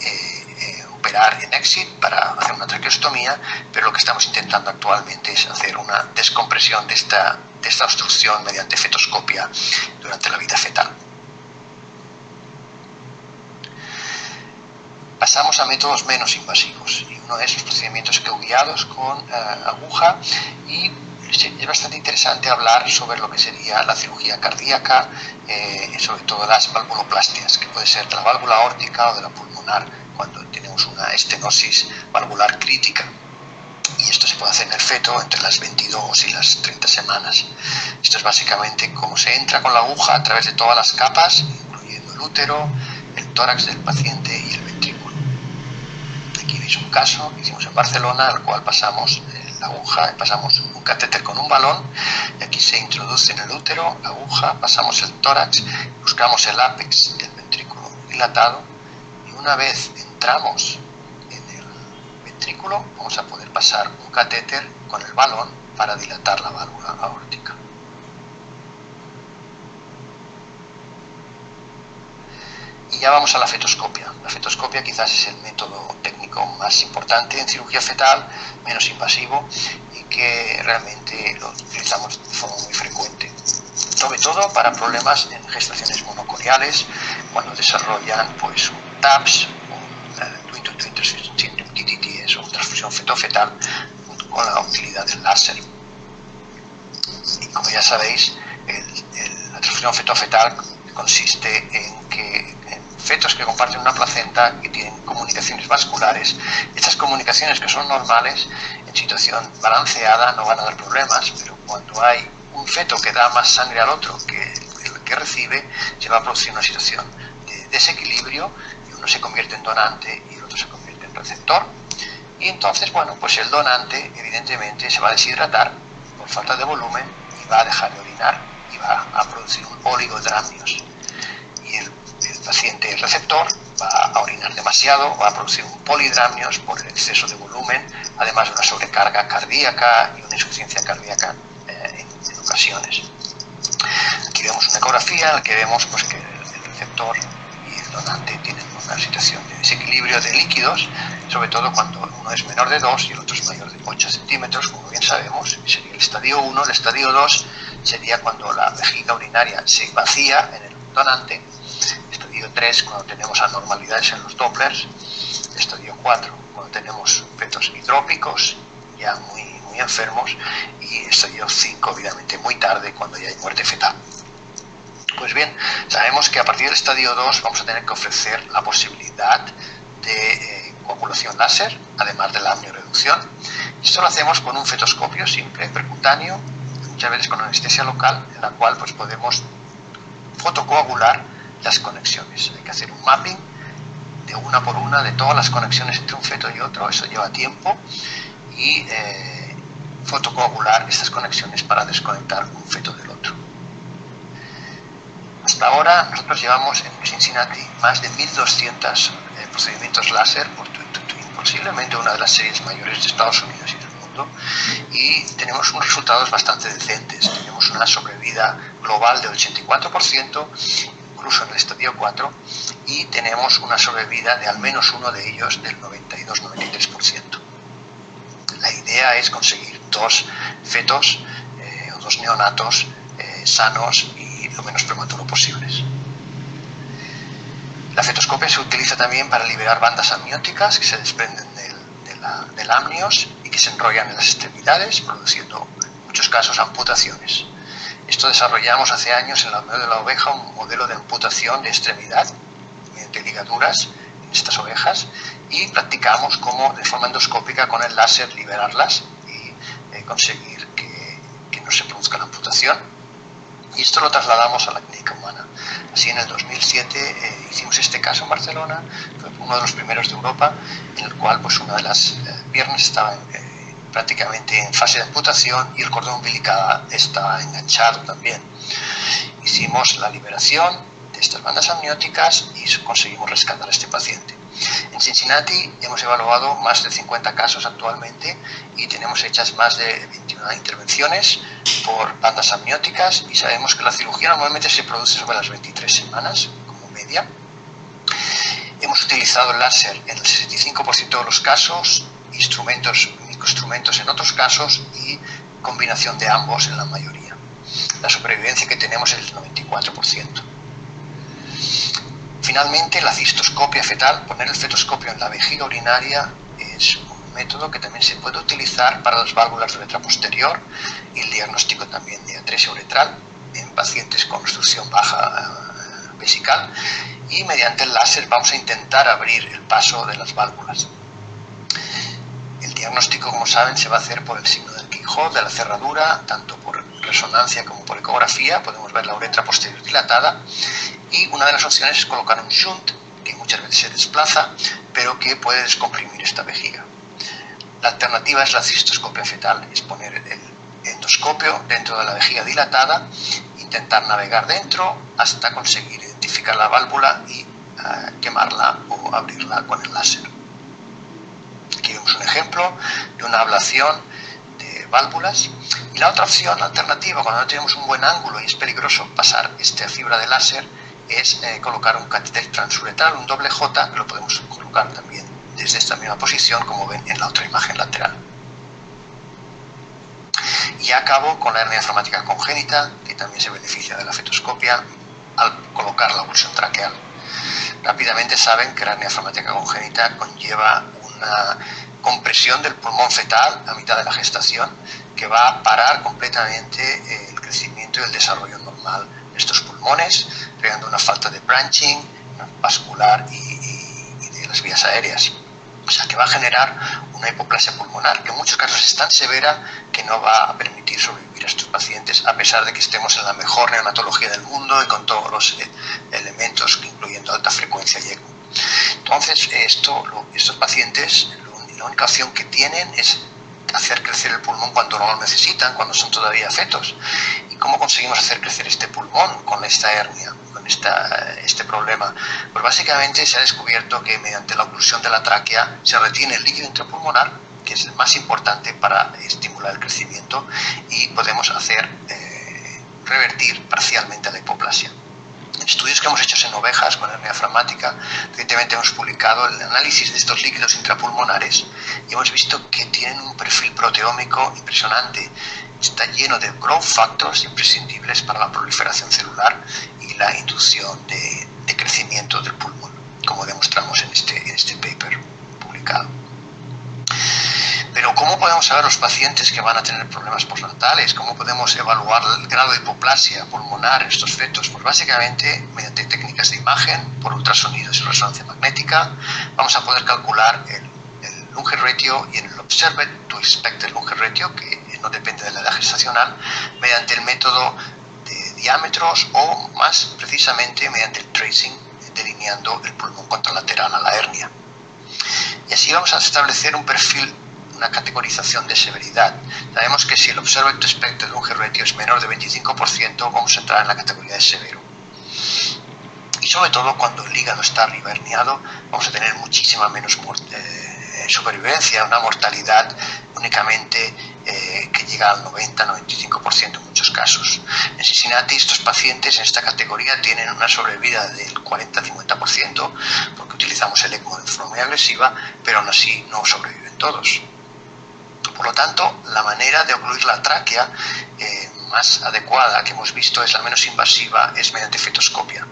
operar en EXIT para hacer una traqueostomía, pero lo que estamos intentando actualmente es hacer una descompresión de esta obstrucción mediante fetoscopia durante la vida fetal. Pasamos a métodos menos invasivos, y uno es los procedimientos guiados con aguja, y es bastante interesante hablar sobre lo que sería la cirugía cardíaca, sobre todo las valvuloplastias, que puede ser de la válvula aórtica o de la pulmonar, cuando tenemos una estenosis valvular crítica. y esto se puede hacer en el feto entre las 22 y las 30 semanas. Esto es básicamente cómo se entra con la aguja a través de todas las capas, incluyendo el útero, el tórax del paciente y el ventrículo. Aquí veis un caso que hicimos en Barcelona, al cual pasamos la aguja, pasamos un catéter con un balón, y aquí se introduce en el útero la aguja, pasamos el tórax, buscamos el ápex del ventrículo dilatado, y una vez entramos en el ventrículo vamos a poder pasar un catéter con el balón para dilatar la válvula aórtica. Y ya vamos a la fetoscopia. La fetoscopia quizás es el método técnico más importante en cirugía fetal, menos invasivo y que realmente lo utilizamos de forma muy frecuente. Sobre todo para problemas en gestaciones monocoriales, cuando desarrollan pues un TAPS, un twin-to-twin syndrome, TTTS, o transfusión feto-fetal, con la utilidad del láser. Y como ya sabéis, la transfusión feto-fetal consiste en que fetos que comparten una placenta, que tienen comunicaciones vasculares, estas comunicaciones que son normales, en situación balanceada no van a dar problemas, pero cuando hay un feto que da más sangre al otro que el que recibe, se va a producir una situación de desequilibrio y uno se convierte en donante y el otro se convierte en receptor. Y entonces, bueno, pues el donante evidentemente se va a deshidratar por falta de volumen y va a dejar de orinar y va a producir un oligodramnios. Y el paciente receptor va a orinar demasiado, va a producir un polidramnios por el exceso de volumen, además de una sobrecarga cardíaca y una insuficiencia cardíaca en ocasiones. Aquí vemos una ecografía en la que vemos pues, que el receptor y el donante tienen una situación de desequilibrio de líquidos, sobre todo cuando uno es menor de 2 y el otro es mayor de 8 centímetros, como bien sabemos, sería el estadio 1. El estadio 2 sería cuando la vejiga urinaria se vacía en el donante. Estadio 3 cuando tenemos anormalidades en los Dopplers, estadio 4 cuando tenemos fetos hidrópicos ya muy enfermos, y estadio 5 obviamente muy tarde cuando ya hay muerte fetal. Pues bien, sabemos que a partir del estadio 2 vamos a tener que ofrecer la posibilidad de coagulación láser, además de la amnioreducción. Esto lo hacemos con un fetoscopio simple, percutáneo, muchas veces con anestesia local, en la cual pues podemos fotocoagular las conexiones. Hay que hacer un mapping de una por una de todas las conexiones entre un feto y otro, eso lleva tiempo, y fotocoagular estas conexiones para desconectar un feto del otro. Hasta ahora nosotros llevamos en Cincinnati más de 1.200 procedimientos láser por twin-to-twin, posiblemente una de las series mayores de Estados Unidos y del mundo, y tenemos unos resultados bastante decentes. Tenemos una sobrevida global del 84%, incluso en el estadio 4, y tenemos una sobrevida de al menos uno de ellos del 92-93%. La idea es conseguir 2 fetos o 2 neonatos sanos y lo menos prematuro posibles. La fetoscopia se utiliza también para liberar bandas amnióticas que se desprenden del amnios y que se enrollan en las extremidades, produciendo en muchos casos amputaciones. Esto desarrollamos hace años en la Unión de la Oveja un modelo de amputación de extremidad mediante ligaduras en estas ovejas, y practicamos cómo de forma endoscópica con el láser liberarlas y conseguir que no se produzca la amputación. Y esto lo trasladamos a la clínica humana. Así en el 2007 hicimos este caso en Barcelona, fue uno de los primeros de Europa, en el cual pues, una de las piernas estaba prácticamente en fase de amputación y el cordón umbilical estaba enganchado también. Hicimos la liberación de estas bandas amnióticas y conseguimos rescatar a este paciente. En Cincinnati hemos evaluado más de 50 casos actualmente y tenemos hechas más de 21 intervenciones por bandas amnióticas, y sabemos que la cirugía normalmente se produce sobre las 23 semanas como media. Hemos utilizado el láser en el 65% de los casos, microinstrumentos en otros casos y combinación de ambos en la mayoría. La supervivencia que tenemos es del 94%. Finalmente, la cistoscopia fetal, poner el fetoscopio en la vejiga urinaria, es un método que también se puede utilizar para las válvulas de uretra posterior y el diagnóstico también de atresia uretral en pacientes con obstrucción baja vesical, y mediante el láser vamos a intentar abrir el paso de las válvulas. El diagnóstico, como saben, se va a hacer por el signo del keyhole, de la cerradura, tanto por resonancia como por ecografía. Podemos ver la uretra posterior dilatada, y una de las opciones es colocar un shunt, que muchas veces se desplaza, pero que puede descomprimir esta vejiga. La alternativa es la cistoscopia fetal, es poner el endoscopio dentro de la vejiga dilatada, intentar navegar dentro hasta conseguir identificar la válvula y quemarla o abrirla con el láser. Aquí vemos un ejemplo de una ablación de válvulas. Y la otra opción, la alternativa, cuando no tenemos un buen ángulo y es peligroso pasar esta fibra de láser, es colocar un catéter transuretral, un doble J, que lo podemos colocar también desde esta misma posición, como ven en la otra imagen lateral. Y acabo con la hernia diafragmática congénita, que también se beneficia de la fetoscopia al colocar la oclusión traqueal. Rápidamente saben que la hernia diafragmática congénita conlleva una compresión del pulmón fetal a mitad de la gestación, que va a parar completamente el crecimiento y el desarrollo normal de estos pulmones, creando una falta de branching vascular y de las vías aéreas. O sea, que va a generar una hipoplasia pulmonar, que en muchos casos es tan severa que no va a permitir sobrevivir a estos pacientes, a pesar de que estemos en la mejor neonatología del mundo y con todos los elementos, incluyendo alta frecuencia y ECMO. Entonces, estos pacientes, la única opción que tienen es hacer crecer el pulmón cuando no lo necesitan, cuando son todavía fetos. ¿Y cómo conseguimos hacer crecer este pulmón con esta hernia, con este problema? Pues básicamente se ha descubierto que mediante la oclusión de la tráquea se retiene el líquido intrapulmonar, que es el más importante para estimular el crecimiento, y podemos hacer revertir parcialmente la hipoplasia. En estudios que hemos hecho en ovejas con hernia diafragmática, recientemente hemos publicado el análisis de estos líquidos intrapulmonares y hemos visto que tienen un perfil proteómico impresionante. Está lleno de growth factors imprescindibles para la proliferación celular y la inducción de crecimiento del pulmón, como demostramos en este paper publicado. Pero ¿cómo podemos saber los pacientes que van a tener problemas postnatales? ¿Cómo podemos evaluar el grado de hipoplasia pulmonar en estos fetos? Pues básicamente mediante técnicas de imagen, por ultrasonidos y resonancia magnética, vamos a poder calcular el lung ratio y el observed to expected lung ratio, que no depende de la edad gestacional, mediante el método de diámetros o más precisamente mediante el tracing, delineando el pulmón contralateral a la hernia. Y así vamos a establecer un perfil, una categorización de severidad. Sabemos que si el observed to expected lung ratio es menor de 25%, vamos a entrar en la categoría de severo. Y sobre todo cuando el hígado está arriba herniado, vamos a tener muchísima menos supervivencia, una mortalidad únicamente que llega al 90-95% en muchos casos. En Cincinnati estos pacientes en esta categoría tienen una sobrevida del 40-50%, porque utilizamos el ECMO de forma muy agresiva, pero aún así no sobreviven todos. Por lo tanto, la manera de ocluir la tráquea más adecuada que hemos visto, es la menos invasiva, es mediante fetoscopia.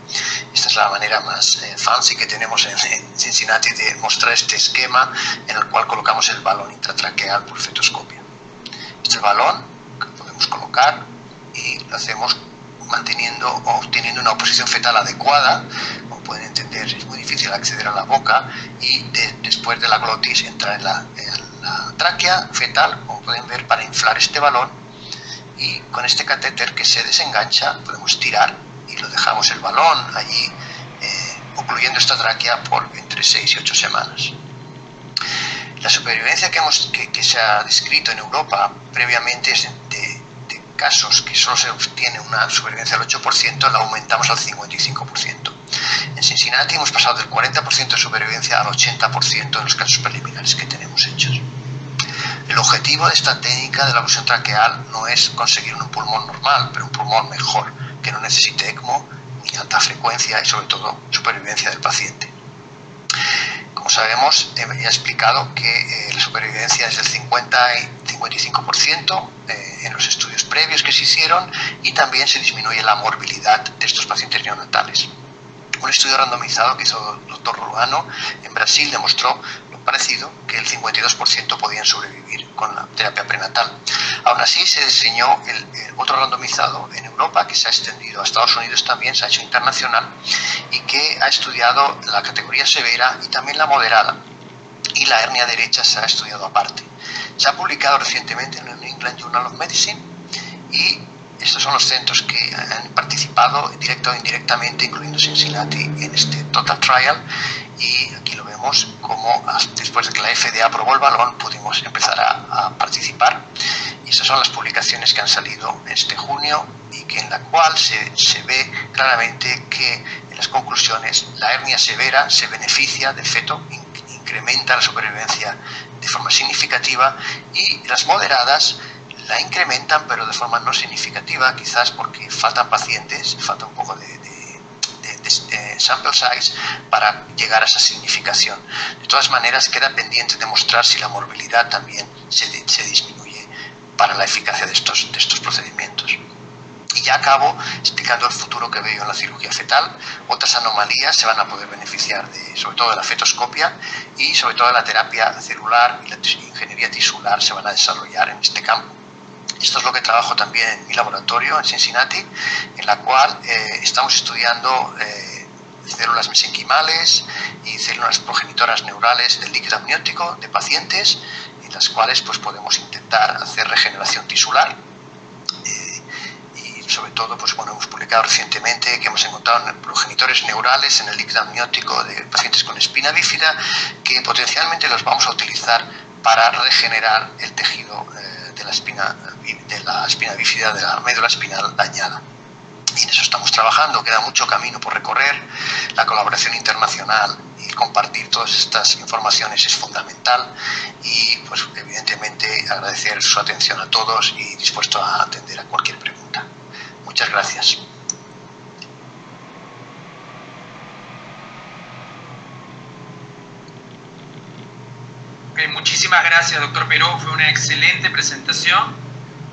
Esta es la manera más fancy que tenemos en Cincinnati de mostrar este esquema en el cual colocamos el balón intratraqueal por fetoscopia. Este es el balón que podemos colocar y lo hacemos manteniendo o obteniendo una posición fetal adecuada. Como pueden entender, es muy difícil acceder a la boca y después de la glotis entrar en la tráquea fetal, como pueden ver, para inflar este balón, y con este catéter que se desengancha podemos tirar y lo dejamos el balón allí ocluyendo esta tráquea por entre 6 y 8 semanas. La supervivencia que se ha descrito en Europa previamente es de casos que solo se obtiene una supervivencia del 8%, la aumentamos al 55%. En Cincinnati hemos pasado del 40% de supervivencia al 80% en los casos preliminares que tenemos hechos. El objetivo de esta técnica de la oclusión traqueal no es conseguir un pulmón normal, pero un pulmón mejor, que no necesite ECMO ni alta frecuencia y sobre todo supervivencia del paciente. Como sabemos, ya he explicado que la supervivencia es del 50 y 55% en los estudios previos que se hicieron, y también se disminuye la morbilidad de estos pacientes neonatales. Un estudio randomizado que hizo el doctor Ruano en Brasil demostró lo parecido, que el 52% podían sobrevivir con la terapia prenatal. Aún así, se diseñó el otro randomizado en Europa, que se ha extendido a Estados Unidos también, se ha hecho internacional, y que ha estudiado la categoría severa y también la moderada. Y la hernia derecha se ha estudiado aparte. Se ha publicado recientemente en el New England Journal of Medicine y estos son los centros que han participado directa o indirectamente, incluyendo Cincinnati, en este Total Trial, y aquí lo vemos como después de que la FDA aprobó el balón pudimos empezar a participar. Y estas son las publicaciones que han salido este junio y que en la cual se ve claramente que en las conclusiones la hernia severa se beneficia del feto, incrementa la supervivencia de forma significativa, y las moderadas la incrementan pero de forma no significativa, quizás porque faltan pacientes, falta un poco de sample size para llegar a esa significación. De todas maneras queda pendiente demostrar si la morbilidad también se disminuye para la eficacia de estos procedimientos. Y ya acabo explicando el futuro que veo en la cirugía fetal. Otras anomalías se van a poder beneficiar sobre todo de la fetoscopia, y sobre todo de la terapia celular y la ingeniería tisular se van a desarrollar en este campo. Esto es lo que trabajo también en mi laboratorio en Cincinnati, en la cual estamos estudiando células mesenquimales y células progenitoras neurales del líquido amniótico de pacientes, en las cuales pues, podemos intentar hacer regeneración tisular. Y sobre todo, pues, bueno, hemos publicado recientemente que hemos encontrado progenitores neurales en el líquido amniótico de pacientes con espina bífida, que potencialmente los vamos a utilizar para regenerar el tejido de la espina bífida, de la médula espinal dañada. Y en eso estamos trabajando, queda mucho camino por recorrer. La colaboración internacional y compartir todas estas informaciones es fundamental, y pues evidentemente agradecer su atención a todos y dispuesto a atender a cualquier pregunta. Muchas gracias. Muchísimas gracias, doctor Peró. Fue una excelente presentación.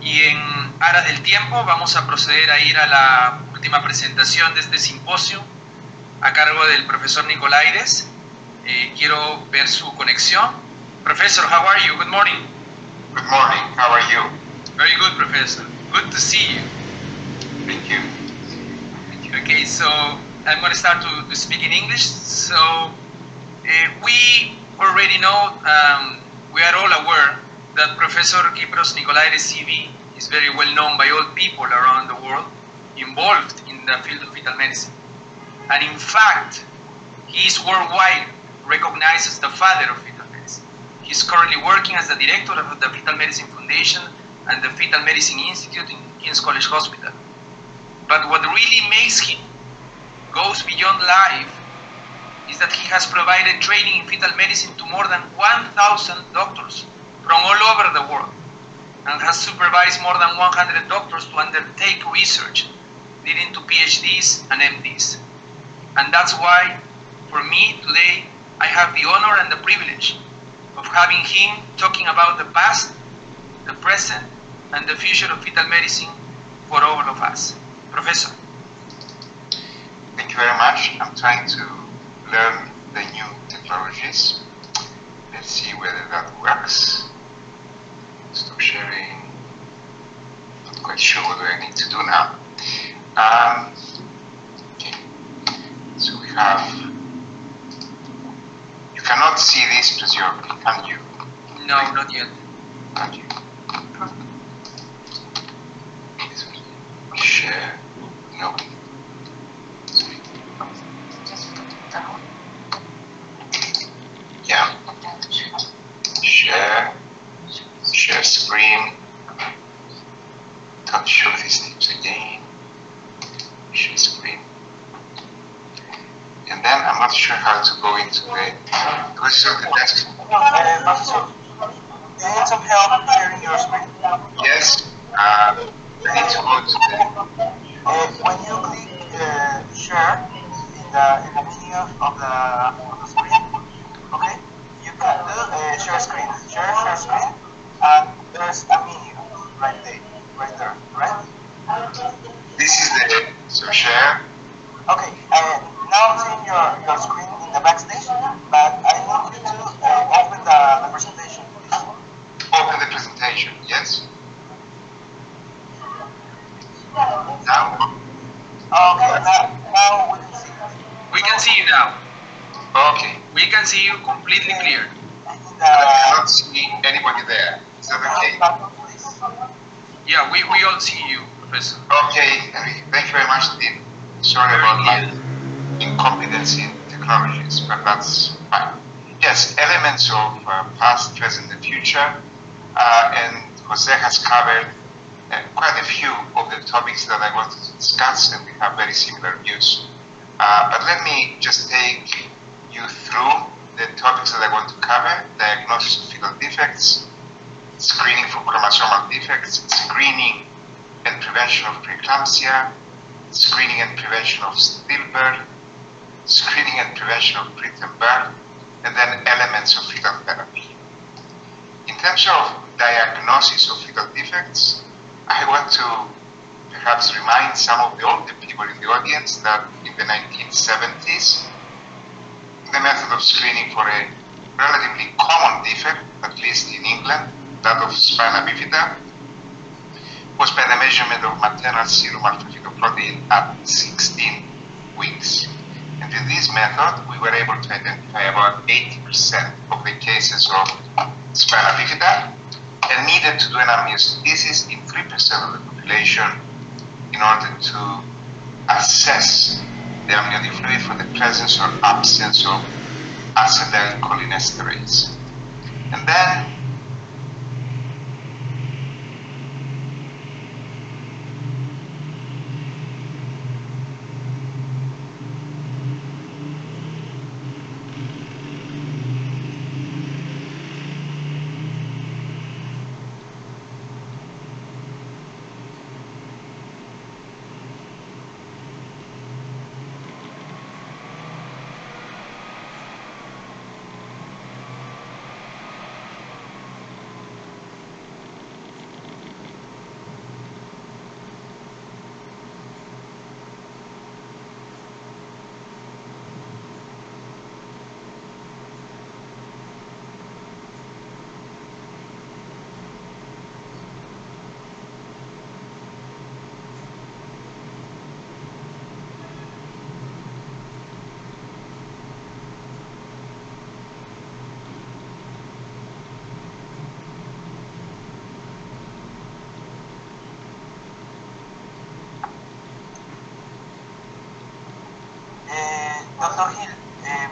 Y en aras del tiempo vamos a proceder a ir a la última presentación de este simposio a cargo del profesor Nicolaides. Quiero ver su conexión. Professor, how are you? Good morning. Good morning. How are you? Very good, Professor. Good to see you. Thank you. Okay, so I'm going to start to speak in English. So we already know, we are all aware that Professor Kypros Nicolaides CV is very well known by all people around the world involved in the field of fetal medicine. And in fact, he is worldwide recognized as the father of fetal medicine. He is currently working as the director of the Fetal Medicine Foundation and the Fetal Medicine Institute in King's College Hospital. But what really makes him goes beyond life is that he has provided training in fetal medicine to more than 1,000 doctors from all over the world, and has supervised more than 100 doctors to undertake research leading to PhDs and MDs. And that's why, for me today, I have the honor and the privilege of having him talking about the past, the present, and the future of fetal medicine for all of us. Professor. Thank you very much. I'm trying to learn the new technologies. Let's see whether that works. Stop sharing. Not quite sure what do I need to do now. Okay. So we have. You cannot see this presumably, can you? No, not yet. Not yet. Share. No. Yeah. Share screen. Don't show these tips again. Share screen. And then I'm not sure how to go into the desk. Professor, do you need some help sharing your screen? Yes. I need to go to the. When you click share in the menu of the screen, okay, you can do share screen, share screen, and there's a menu right there, right? This is the share. Okay, now it's in your screen in the backstage, but I need you to open the presentation, please. Open the presentation. Yes. Now. Okay, now we can see it. We can see you now. Okay. We can see you completely clear. In I cannot see anybody there. Is that okay? Yeah, we all see you, Professor. Okay, thank you very much, Dean. Sorry about my incompetence in technologies, but that's fine. Yes, elements of past, present, and future, and Jose has covered quite a few of the topics that I wanted to discuss, and we have very similar views. But let me just take you through the topics that I want to cover: diagnosis of fetal defects, screening for chromosomal defects, screening and prevention of preeclampsia, screening and prevention of stillbirth, screening and prevention of preterm birth, and then elements of fetal therapy. In terms of diagnosis of fetal defects, I want to perhaps remind some of the older people in the audience that in the 1970s, the method of screening for a relatively common defect, at least in England, that of spina bifida, was by the measurement of maternal serum alpha-fetoprotein at 16 weeks. And with this method, we were able to identify about 80% of the cases of spina bifida and needed to do an amniocentesis in 3% of the population in order to assess the amniotic fluid for the presence or absence of acetylcholinesterase. And then Doctor Hill,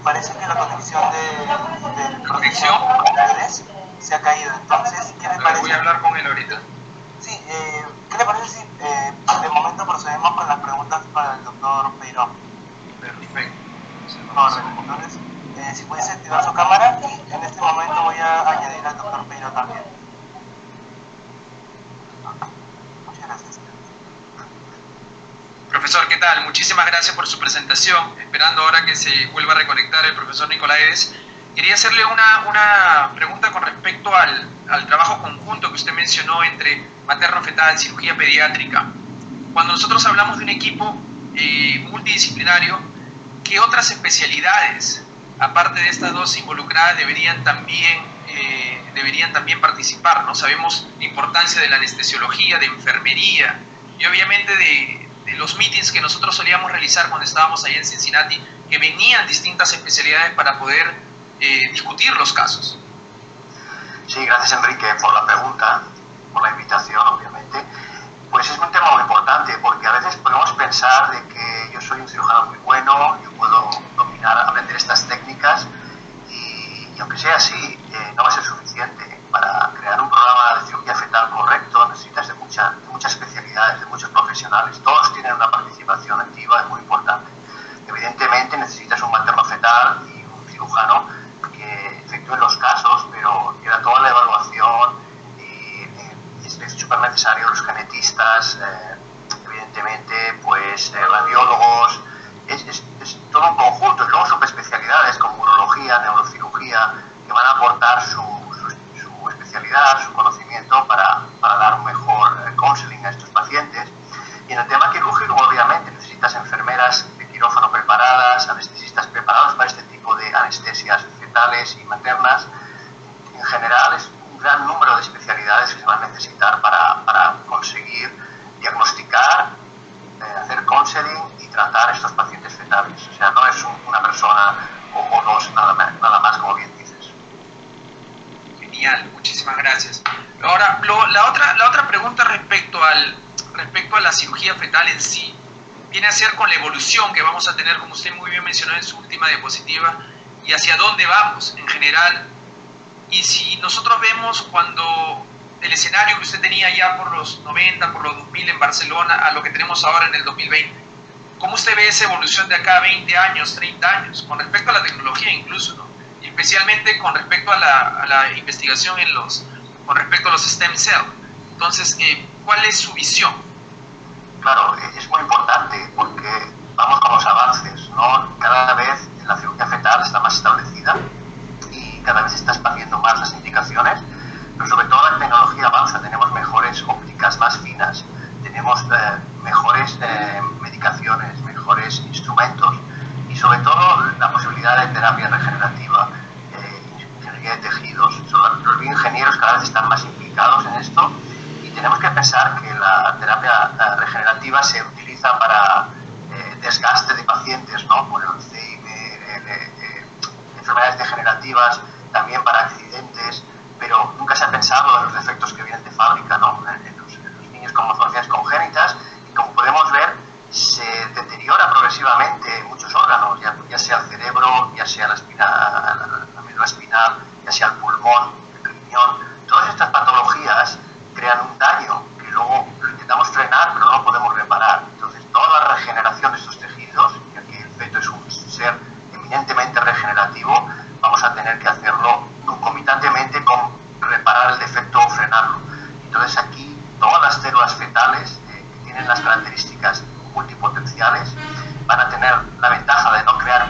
parece que la conexión del ¿Conexión? se ha caído. Entonces, ¿qué le parece? Voy a hablar con él ahorita. Sí, ¿qué le parece si de momento procedemos con las preguntas para el doctor Peiró? Perfecto. Entonces, si pudiese activar su cámara, y en este momento voy a añadir al doctor Peiró también. Muchas gracias. Profesor, ¿qué tal? Muchísimas gracias por su presentación. Esperando ahora que se vuelva a reconectar el profesor Nicolaides. Quería hacerle una pregunta con respecto al trabajo conjunto que usted mencionó entre materno-fetal, cirugía pediátrica. Cuando nosotros hablamos de un equipo multidisciplinario, ¿qué otras especialidades, aparte de estas dos involucradas, deberían también participar, ¿no? Sabemos la importancia de la anestesiología, de enfermería y obviamente de los meetings que nosotros solíamos realizar cuando estábamos ahí en Cincinnati, que venían distintas especialidades para poder discutir los casos. Sí, gracias Enrique por la pregunta, por la invitación obviamente. Pues es un tema muy importante porque a veces podemos pensar de que yo soy un cirujano muy bueno, yo puedo aprender estas técnicas y aunque sea así, no va a ser suficiente. Para crear un programa de cirugía fetal correcto necesitas de muchas especialidades, de muchos profesionales. Todos tienen una participación activa, es muy importante. Evidentemente necesitas un materno fetal y un cirujano que efectúen los casos, pero queda toda la evaluación y es súper necesario los genetistas, evidentemente pues radiólogos, es todo un conjunto. Y luego subespecialidades como urología, neurocirugía, que van a Genial, muchísimas gracias. Ahora, la otra pregunta respecto a la cirugía fetal en sí, viene a ser con la evolución que vamos a tener, como usted muy bien mencionó en su última diapositiva, y hacia dónde vamos en general. Y si nosotros vemos cuando el escenario que usted tenía ya por los 90, por los 2000 en Barcelona, a lo que tenemos ahora en el 2020, ¿cómo usted ve esa evolución de acá a 20 años, 30 años, con respecto a la tecnología incluso, ¿no? Y especialmente con respecto a la investigación con respecto a los stem cells? Entonces, ¿cuál es su visión? Claro, es muy importante porque vamos con los avances, ¿no? Cada vez la cirugía fetal está más establecida y cada vez se está expandiendo más las indicaciones, pero sobre todo la tecnología avanza, tenemos mejores ópticas más finas, tenemos mejores medicaciones, mejores instrumentos y sobre todo la posibilidad de terapia regenerativa, ingeniería de tejidos. Los bioingenieros cada vez están más implicados en esto y tenemos que pensar que la terapia regenerativa se utiliza para desgaste de pacientes, ¿no? Por el Alzheimer, enfermedades degenerativas, también para accidentes, pero nunca se ha pensado en los defectos que vienen de fábrica, ¿no? En los niños con malformaciones congénitas, y como podemos ver, se deteriora progresivamente muchos órganos, ya sea el cerebro, ya sea la médula espinal, ya sea el pulmón, el riñón. Todas estas patologías crean un daño que luego lo intentamos frenar, pero no lo podemos reparar. Entonces, toda la regeneración de estos tejidos, ya que el feto es un ser eminentemente regenerativo, vamos a tener que hacerlo concomitantemente con reparar el defecto o frenarlo. Entonces, aquí todas las células fetales que tienen las características multipotenciales van a tener la ventaja de no crear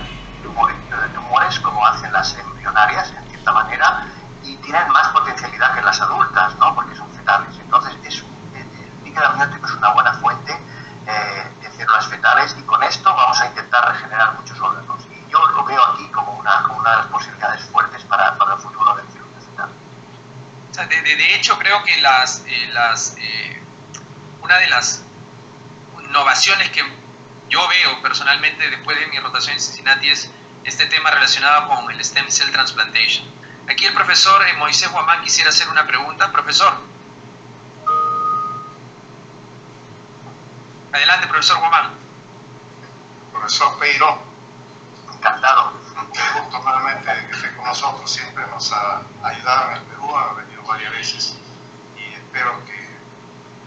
tumores como hacen las embrionarias, en cierta manera, y tienen más potencialidad que las adultas, ¿no? Porque son fetales. Entonces, el líquido amniótico es una buena fuente de células fetales y con esto vamos a intentar regenerar muchos órganos. Y yo lo veo aquí como una de las posibilidades fuertes para el futuro del cirugía fetal. O sea, de hecho, creo que una de las innovaciones que yo veo personalmente después de mi rotación en Cincinnati es este tema relacionado con el stem cell transplantation. Aquí el profesor Moisés Guamán quisiera hacer una pregunta. Profesor. Adelante, profesor Guamán. Profesor Peiró, Encantado. qué gusto nuevamente de que esté con nosotros. Siempre nos ha ayudado en el Perú, ha venido varias veces y espero que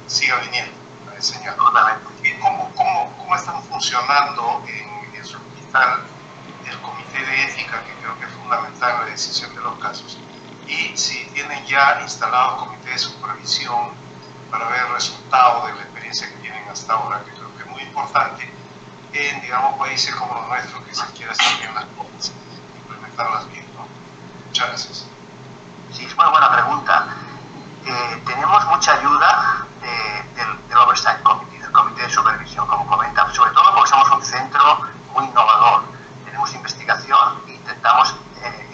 siga viniendo a enseñar. ¿Cómo están funcionando en su hospital el comité de ética, que creo que es fundamental en la decisión de los casos? Y si tienen ya instalado comité de supervisión para ver el resultado de la experiencia que tienen hasta ahora, que creo que es muy importante en, digamos, países como los nuestros, que se quiere hacer bien las cosas, implementarlas bien, ¿no? Muchas gracias. Sí, es muy buena pregunta. Tenemos mucha ayuda del Oversight Committee, del Comité de Supervisión, como comenta, sobre todo porque somos un centro muy innovador. Tenemos investigación e intentamos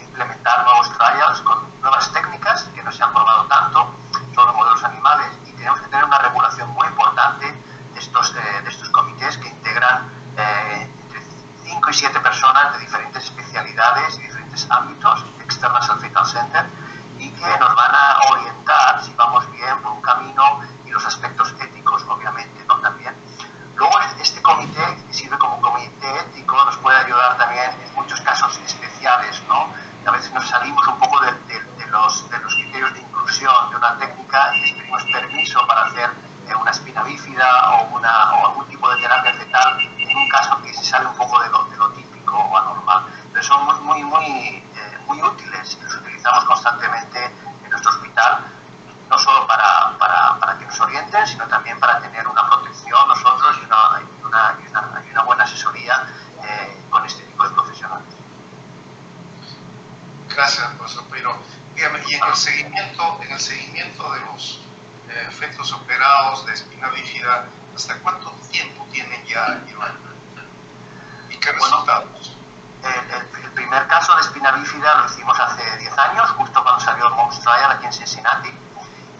implementar nuevos trials con nuevas técnicas que no se han probado tanto sobre modelos animales, y tenemos que tener una regulación muy importante de estos comités que integran entre 5 y 7 personas de diferentes especialidades y diferentes ámbitos externas al Fetal Center, y que nos van a orientar si vamos bien por un camino, y los aspectos éticos, obviamente, ¿no? También. Luego, este comité, que sirve como comité ético, nos puede ayudar también en muchos casos especiales, ¿no? A veces nos salimos un poco de los criterios de inclusión de una técnica y les pedimos permiso para hacer una espina bífida o algún tipo de terapia fetal en un caso que se sale un poco de lo típico o anormal. Pero son muy útiles y los utilizamos constantemente en nuestro hospital, no solo para que nos orienten, sino también para tener una protección nosotros y una buena asesoría con este tipo de profesionales. Gracias, profesor Peiró. Dígame, y en el seguimiento de los fetos operados de espina bífida, ¿hasta cuánto tiempo tienen ya llevando? ¿Y qué resultados? El primer caso de espina bífida lo hicimos hace 10 años, justo cuando salió el Mouse Trial aquí en Cincinnati,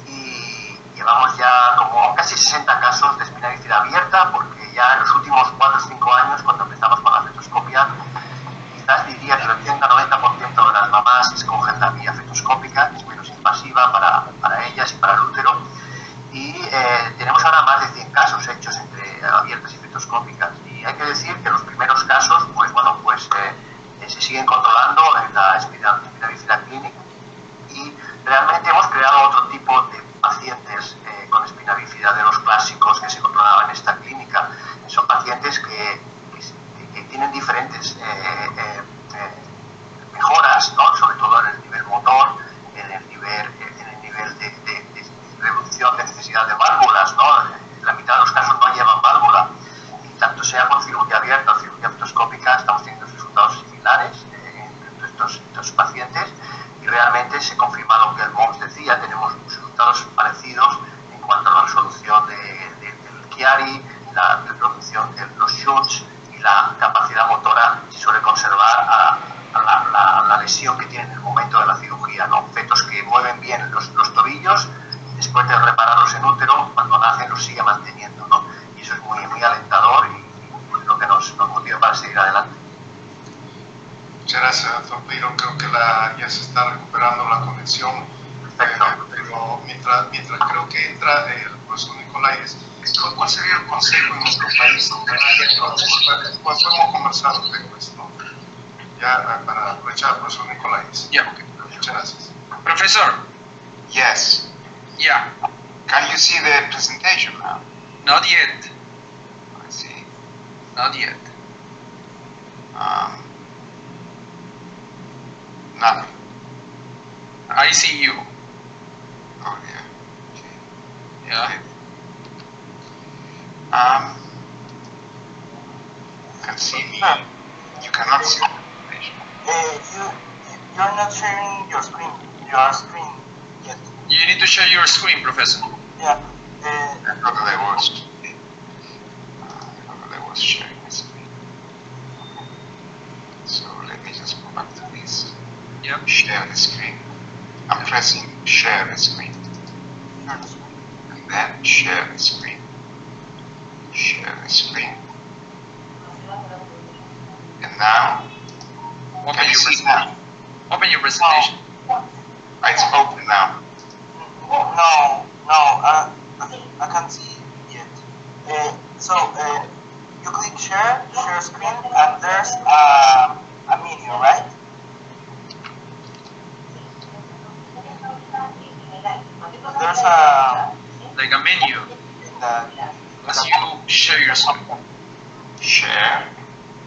y llevamos ya como casi 60 casos de espina bífida abierta, porque ya en los últimos 4 o 5 años, cuando empezamos con la fetoscopia, quizás diría que el 80-90% de las mamás escogen la vía fetoscópica, que es menos invasiva. invasiva para ellas y para el útero. Y tenemos ahora más de 100 casos hechos entre abiertas y fetoscópicas. Y hay que decir que los primeros casos, se siguen controlando en la Spina Bifida Clinic, y realmente hemos creado otro tipo de pacientes con espina bífida de los clásicos que se controlaban en esta clínica. Son pacientes que tienen diferentes mejoras, ¿no? Sobre todo en el nivel motor, en el nivel de reducción de necesidad de válvulas, ¿no? La mitad de los casos no llevan válvula, y tanto sea con cirugía abierta o cirugía fetoscópica estamos teniendo resultados similares entre estos pacientes, y realmente se confirma lo que el MOMS decía. Tenemos resultados parecidos en cuanto a la resolución del Chiari, la reproducción de los shunts y la capacidad motora se suele conservar a la lesión que tienen en el momento de la cirugía, ¿no? Fetos que mueven bien los tobillos, después de repararlos en útero, cuando nacen los sigue manteniendo, ¿no? Y eso es muy, muy alentador y lo que nos motiva para seguir adelante. Muchas gracias, doctor Peiro. Creo que ya se está recuperando la conexión. Pero mientras creo que entra el profesor Nicolaides, ¿cuál sería el consejo en nuestro país? Podemos conversar de esto, ya para aprovechar al profesor Nicolaides. Yeah, okay. Muchas gracias. Professor. Yes. Yeah. Can you see the presentation now? Not yet. I see. Not yet. Nothing. I see you. Oh yeah. Okay. Yeah. You can see me. You cannot see the presentation. You're not sharing your screen yet. You need to share your screen, Professor. Yeah. I thought that I was sharing my screen. So let me just go back to this. Yep. Share the screen. I'm pressing share the screen. And then share the screen. Share the screen. And now, Open can you your see presentation. now? Open your presentation. It's open now. No, I can't see yet. You click share screen, and there's a menu, right? There's Like a menu. As you share your screen. Share.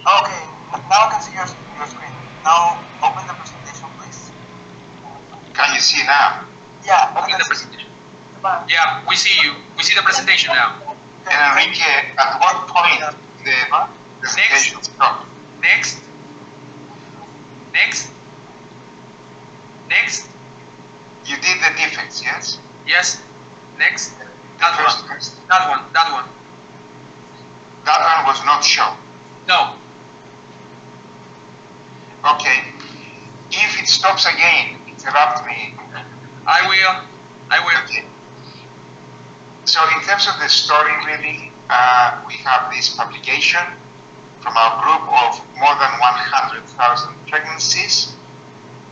Okay, now I can see your screen. Now open the presentation, please. Can you see now? Yeah, I Open can the see. presentation. Yeah, we see you. We see the presentation now. And Enrique, at what point the presentation stopped? Next. Next. Next. You did the defects, yes? Yes. Next. The That first one. test. That one. That one. That one was not shown. No. Okay. If it stops again, interrupt me. I will. Okay. So in terms of the story, really, we have this publication from our group of more than 100,000 pregnancies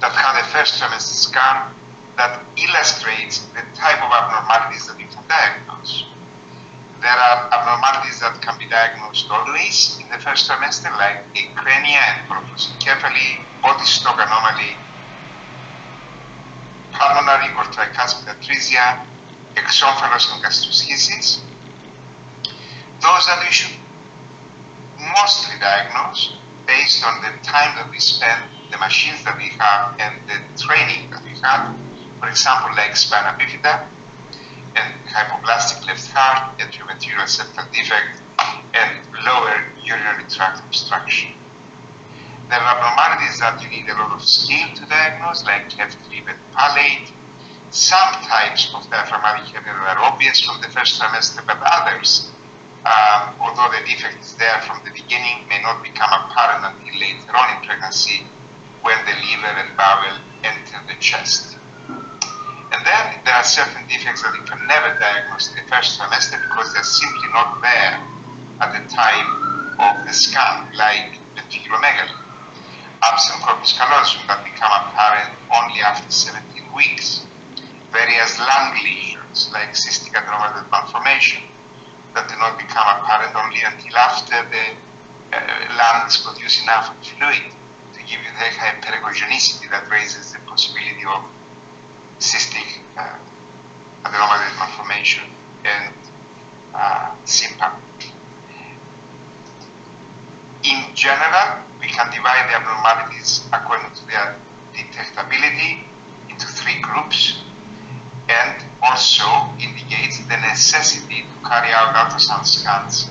that have the first trimester scan that illustrates the type of abnormalities that we can diagnose. There are abnormalities that can be diagnosed always in the first trimester, like acrania and colposcophy, body stock anomaly, pulmonary or tricuspid atresia, exomphalos and gastroschisis. Those that we should mostly diagnose based on the time that we spend, the machines that we have, and the training that we have. For example, like spina bifida and hypoplastic left heart, atrioventricular septal defect, and lower urinary tract obstruction. There are abnormalities that you need a lot of skill to diagnose, like left rib and palate. Some types of diaphragmatic hernia are obvious from the first trimester, but others, although the defect is there from the beginning, may not become apparent until later on in pregnancy when the liver and bowel enter the chest. And then there are certain defects that you can never diagnose in the first trimester because they're simply not there at the time of the scan, like ventriculomegaly. Absent corpus callosum that become apparent only after 17 weeks. as lung lesions, like cystic adenomatous malformation, that do not become apparent only until after the lungs produce enough fluid to give you the hyperechogenicity that raises the possibility of cystic adenomatous malformation and SIMPAP. In general, we can divide the abnormalities according to their detectability into 3 groups, and also indicates the necessity to carry out ultrasound scans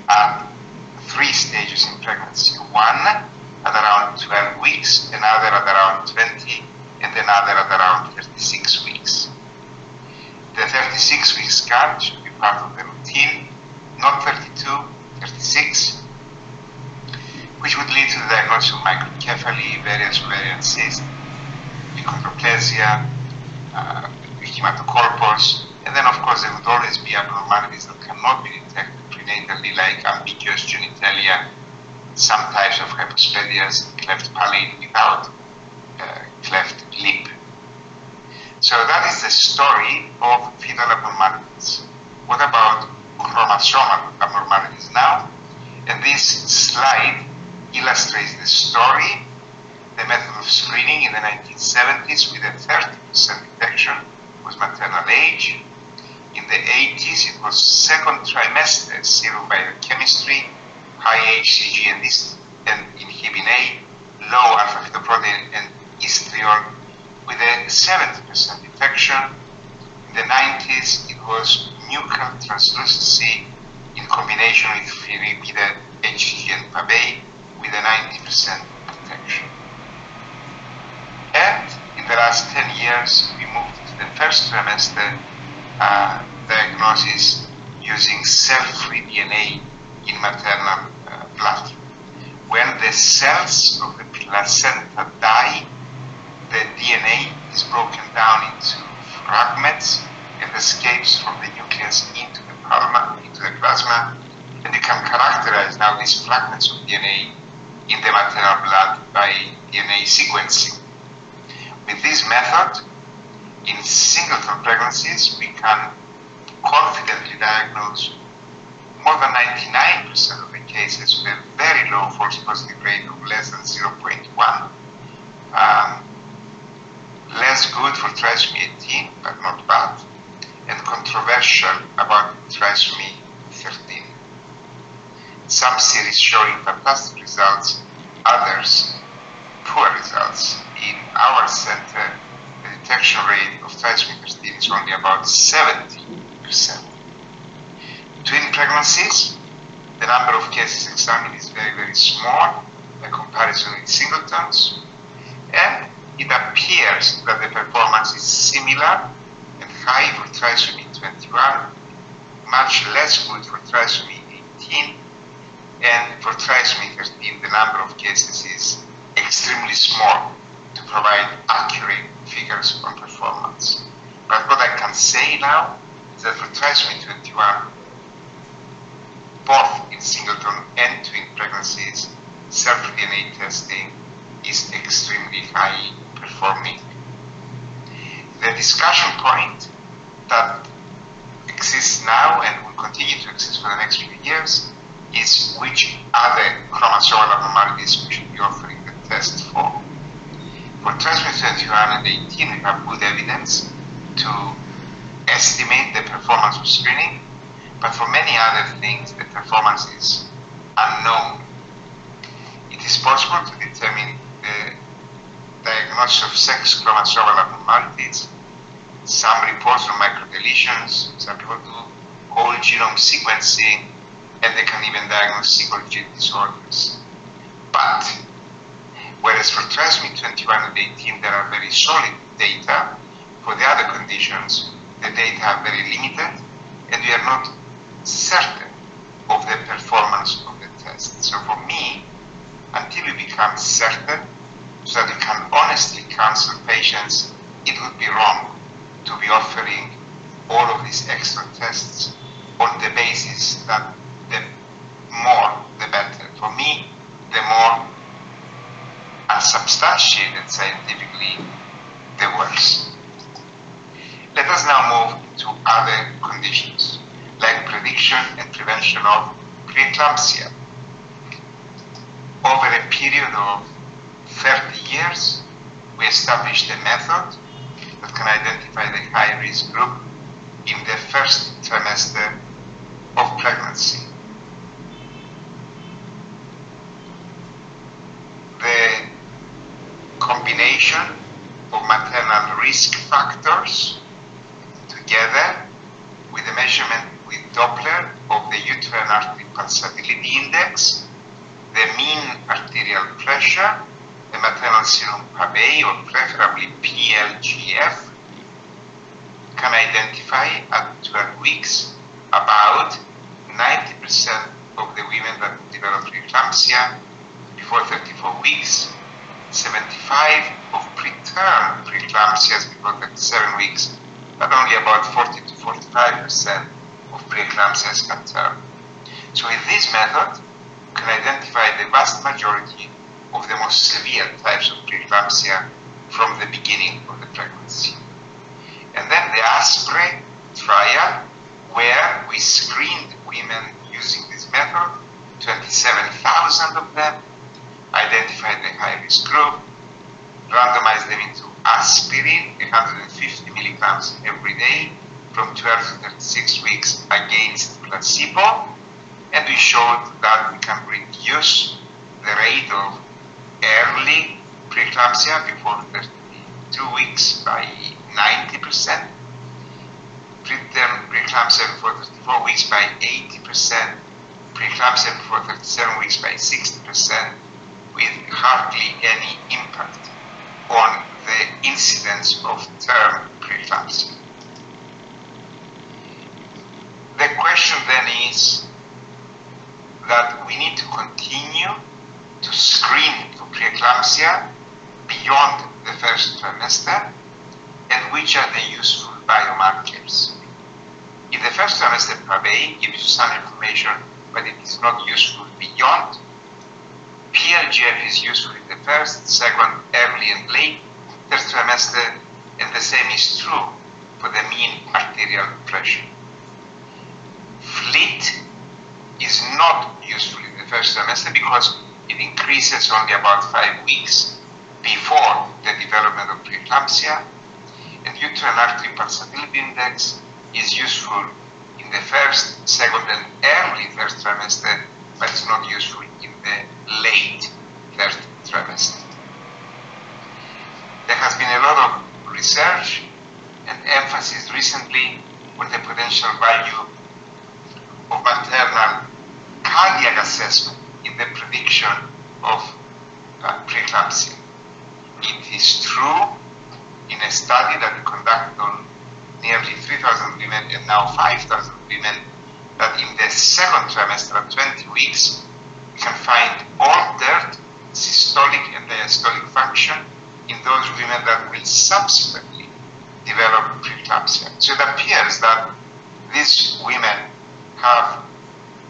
at 3 stages in pregnancy. One at around 12 weeks, another at around 20, and another at around 36 weeks. The 36-week scan should be part of the routine, not 32, 36, which would lead to the diagnosis of microcephaly, various ovarian cysts, achondroplasia, hematocorpus, and then of course there would always be abnormalities that cannot be detected prenatally, like ambiguous genitalia, some types of hypospadias, cleft palate without cleft lip. So that is the story of fetal abnormalities. What about chromosomal abnormalities now? And this slide illustrates the story, the method of screening in the 1970s with a 30% detection was maternal age. In the 80s, it was second trimester serum biochemistry, high HCG and inhibin A, low alpha-fetoprotein and estriol with a 70% detection. In the 90s, it was nuchal translucency in combination with ferripide, HCG and PABA with a 90% detection. And in the last 10 years, we moved to the first trimester diagnosis using cell-free DNA in maternal blood. When the cells of the placenta die, the DNA is broken down into fragments and escapes from the nucleus into the plasma, and you can characterize now these fragments of DNA in the maternal blood by DNA sequencing. With this method, in singleton pregnancies, we can confidently diagnose more than 99% of the cases with a very low false positive rate of less than 0.1. Less good for trisomy 18, but not bad, and controversial about trisomy 13. Some series showing fantastic results, others poor results. In our center, the detection rate of trisomy 13 is only about 70%. Twin pregnancies, the number of cases examined is very, very small by comparison with singletons, and it appears that the performance is similar and high for trisomy 21, much less good for trisomy 18, and for trisomy 13 the number of cases is extremely small to provide accurate figures on performance. But what I can say now is that for trisomy 21, both in singleton and twin pregnancies, cell-free DNA testing is extremely high performing. The discussion point that exists now and will continue to exist for the next few years is which other chromosomal abnormalities we should be offering the test for. For trisomy 21 and 18, we have good evidence to estimate the performance of screening, but for many other things, the performance is unknown. It is possible to determine the diagnosis of sex chromosomal abnormalities. Some reports on microdeletions, some people do whole genome sequencing, and they can even diagnose single gene disorders. But whereas for trisomy 21 and 18 there are very solid data, for the other conditions the data are very limited, and we are not certain of the performance of the test. So for me, until we become certain, so that we can honestly counsel patients, it would be wrong to be offering all of these extra tests on the basis that the more the better. For me, the more unsubstantiated scientifically, the worse. Let us now move to other conditions, like prediction and prevention of preeclampsia. Over a period of 30 years, we established a method that can identify the high-risk group in the first trimester of pregnancy. The combination of maternal risk factors together with the measurement with Doppler of the uterine artery pulsability index, the mean arterial pressure, the maternal serum PABA, or preferably PLGF, can identify at 12 weeks about 90% of the women that develop preeclampsia before 34 weeks, 75 of preterm preeclampsias before 37 weeks, but only about 40 to 45% of preeclampsias at term. So with this method, we can identify the vast majority of the most severe types of preeclampsia from the beginning of the pregnancy. And then the ASPRE trial, where we screened women using this method, 27,000 of them, identified the high-risk group, randomized them into aspirin, 150 milligrams every day, from 12 to 36 weeks against placebo, and we showed that we can reduce the rate of early preeclampsia before 32 weeks by 90%, preterm preeclampsia before 34 weeks by 80%, preeclampsia before 37 weeks by 60%, with hardly any impact on the incidence of term preeclampsia. The question then is that we need to continue to screen for preeclampsia beyond the first trimester, and which are the useful biomarkers. In the first trimester, PABA gives you some information, but it is not useful beyond. PLGF is useful in the first, second, early and late, third trimester, and the same is true for the mean arterial pressure. FLIT is not useful in the first trimester because it increases only about 5 weeks before the development of preeclampsia, and uterine artery pulsability index is useful in the first, second, and early third trimester, but it's not useful in the late third trimester. There has been a lot of research and emphasis recently on the potential value of maternal cardiac assessment in the prediction of preeclampsia. It is true in a study that we conducted on nearly 3,000 women and now 5,000 women that in the second trimester at 20 weeks, we can find altered systolic and diastolic function in those women that will subsequently develop preeclampsia. So it appears that these women have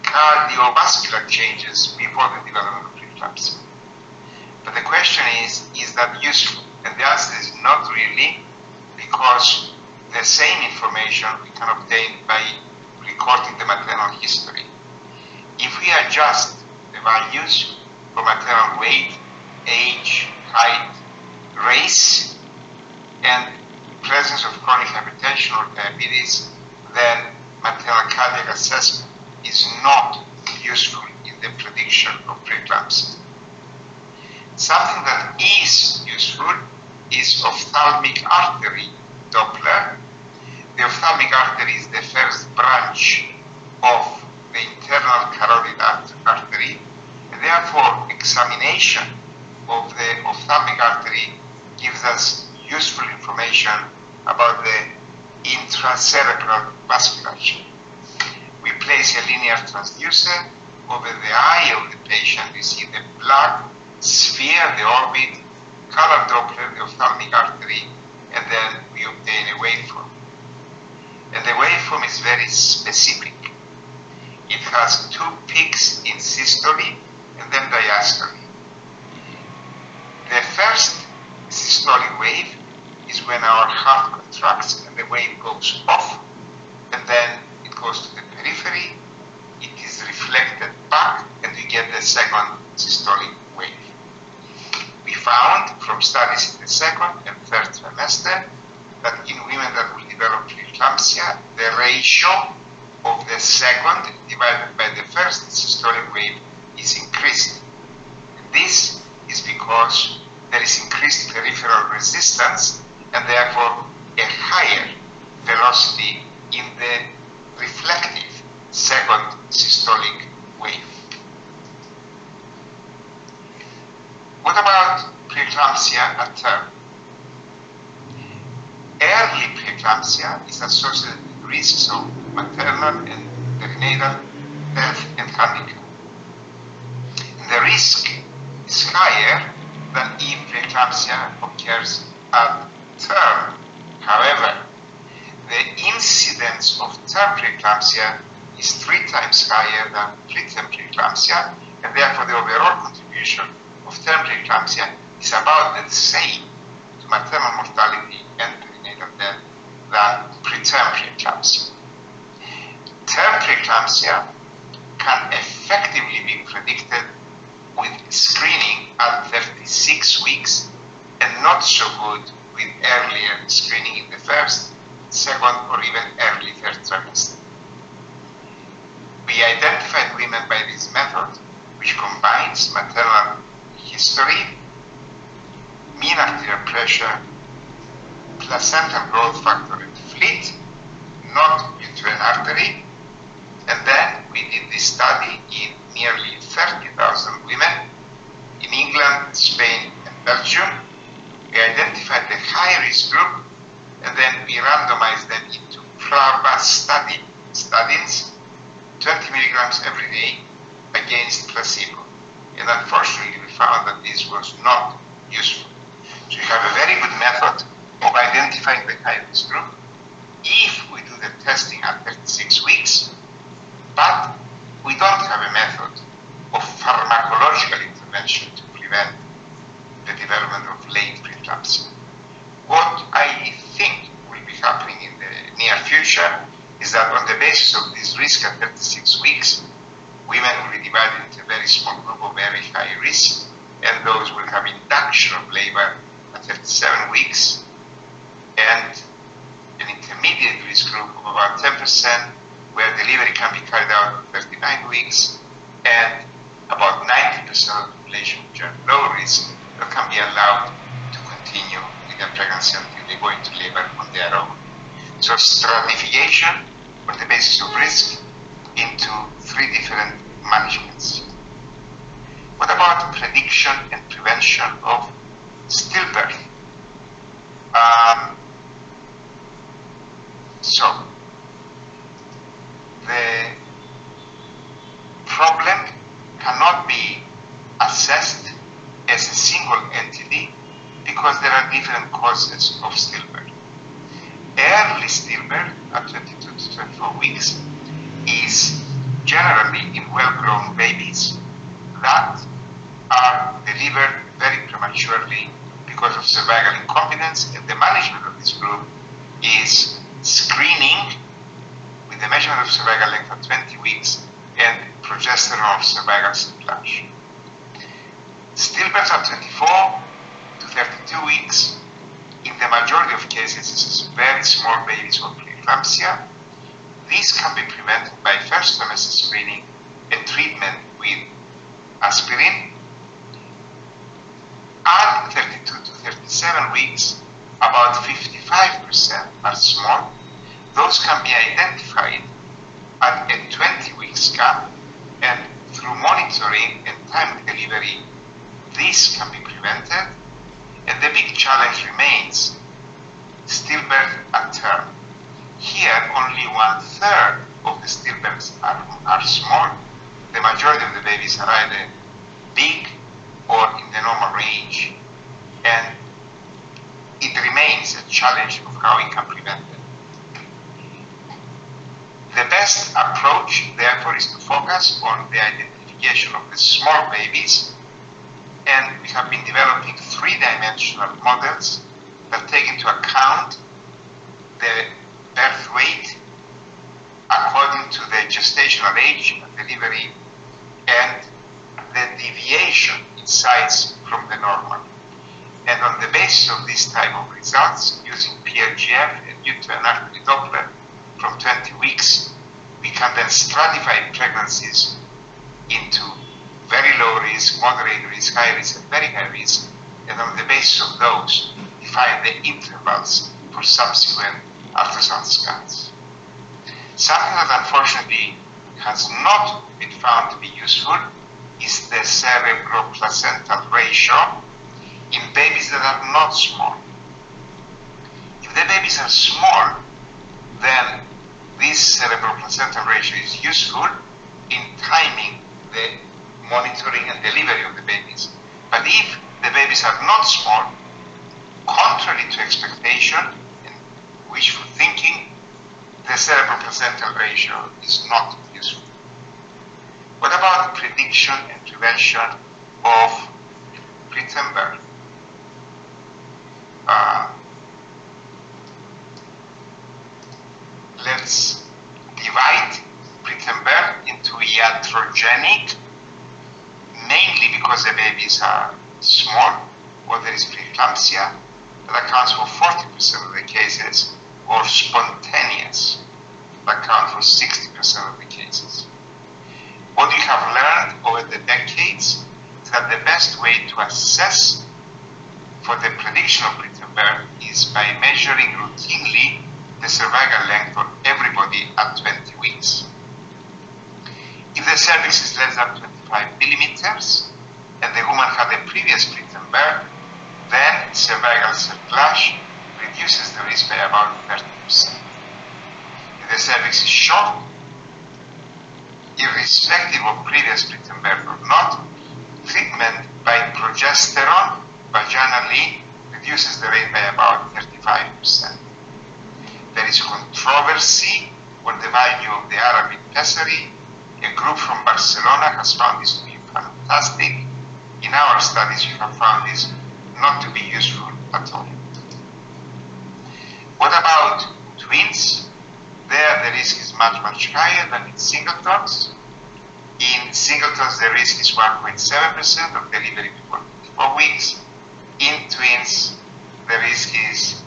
cardiovascular changes before the development of preeclampsia. But the question is that useful? And the answer is not really, because the same information we can obtain by recording the maternal history. If we adjust the values for maternal weight, age, height, race, and presence of chronic hypertension or diabetes, then maternal cardiac assessment is not useful in the prediction of preeclampsia. Something that is useful is ophthalmic artery Doppler. The ophthalmic artery is the first branch of the internal carotid artery, and therefore examination of the ophthalmic artery gives us useful information about the intracerebral vasculature. We place a linear transducer over the eye of the patient. We see the black sphere, the orbit, color Doppler, the ophthalmic artery, and then we obtain a waveform. And the waveform is very specific. It has 2 peaks in systole and then diastole. The first systolic wave is when our heart contracts and the wave goes off, and then it goes to the periphery, it is reflected back, and we get the second systolic wave. We found from studies in the second and third trimester that in women that will develop preeclampsia, the ratio of the second divided by the first systolic wave is increased. And this is because there is increased peripheral resistance and therefore a higher velocity in the reflective second systolic wave. What about preeclampsia at term? Early preeclampsia is associated with risks of maternal and perinatal death and handicap. The risk is higher than if preeclampsia occurs at term. However, the incidence of term preeclampsia is 3 times higher than preterm preeclampsia, and therefore the overall contribution of term preeclampsia is about the same to maternal mortality and perinatal death than preterm preeclampsia. Term preeclampsia can effectively be predicted with screening at 36 weeks and not so good with earlier screening in the first, second, or even early third trimester. We identified women by this method, which combines maternal history, mean arterial pressure, placental growth factor and fleet, not uterine artery, and then we did this study in nearly 30,000 women in England, Spain, and Belgium. We identified the high-risk group, and then we randomized them into pravastatin statins, 20 milligrams every day against placebo. And unfortunately, we found that this was not useful. So we have a very good method of identifying the high-risk group if we do the testing at 36 weeks, but we don't have a method of pharmacological intervention to prevent the development of late preeclampsia. What I think will be happening in the near future is that on the basis of this risk at 36 weeks, women will be divided into a very small group of very high risk, and those will have induction of labor at 37 weeks, and an intermediate risk group of about 10%, where delivery can be carried out at 39 weeks, and about 90% of the population which are low risk that can be allowed to continue with their pregnancy until they go into labor on their own. So stratification on the basis of risk into 3 different managements. What about prediction and prevention of stillbirth? So the problem cannot be assessed as a single entity because there are different causes of stillbirth. Early stillbirth at 22 to 24 weeks is generally in well-grown babies that are delivered very prematurely because of cervical incompetence, and the management of this group is screening with the measurement of cervical length at 20 weeks and progesterone of cervical splash. Stillbirth at 24 to 32 weeks, in the majority of cases, this is very small babies with preeclampsia. This can be prevented by first trimester screening and treatment with aspirin. At 32 to 37 weeks, about 55% are small. Those can be identified at a 20-week scan, and through monitoring and timely delivery, this can be prevented. And the big challenge remains stillbirth at term. Here, only 1/3 of the stillbirths are small. The majority of the babies are either big or in the normal range, and it remains a challenge of how we can prevent them. The best approach, therefore, is to focus on the identification of the small babies, and we have been developing 3-dimensional models that take into account the birth weight according to the gestational age at delivery and the deviation in size from the normal. And on the basis of this type of results, using PLGF and due to an artery Doppler from 20 weeks, we can then stratify pregnancies into very low risk, moderate risk, high risk, and very high risk, and on the basis of those, define the intervals for subsequent ultrasound scans. Something that unfortunately has not been found to be useful is the cerebroplacental ratio in babies that are not small. If the babies are small, then this cerebroplacental ratio is useful in timing the monitoring and delivery of the babies. But if the babies are not small, contrary to expectation and wishful thinking, the cerebroplacental ratio is not useful. What about prediction and prevention of preterm birth? Let's divide preterm birth into iatrogenic, mainly because the babies are small or there is preeclampsia, that accounts for 40% of the cases, or spontaneous, that account for 60% of the cases. What we have learned over the decades is that the best way to assess for the prediction of preterm birth is by measuring routinely the cervical length for everybody at 20 weeks. If the cervix is less than 25 millimeters and the woman had a previous preterm birth, then cervical cerclage reduces the risk by about 30%. If the cervix is short, irrespective of previous preterm birth or not, treatment by progesterone vaginally reduces the rate by about 35%. There is controversy on the value of the Arabic pessary. A group from Barcelona has found this to be fantastic. In our studies, we have found this not to be useful at all. What about twins? There, the risk is much, much higher than in singletons. In singletons, the risk is 1.7% of delivery before 24 weeks. In twins, the risk is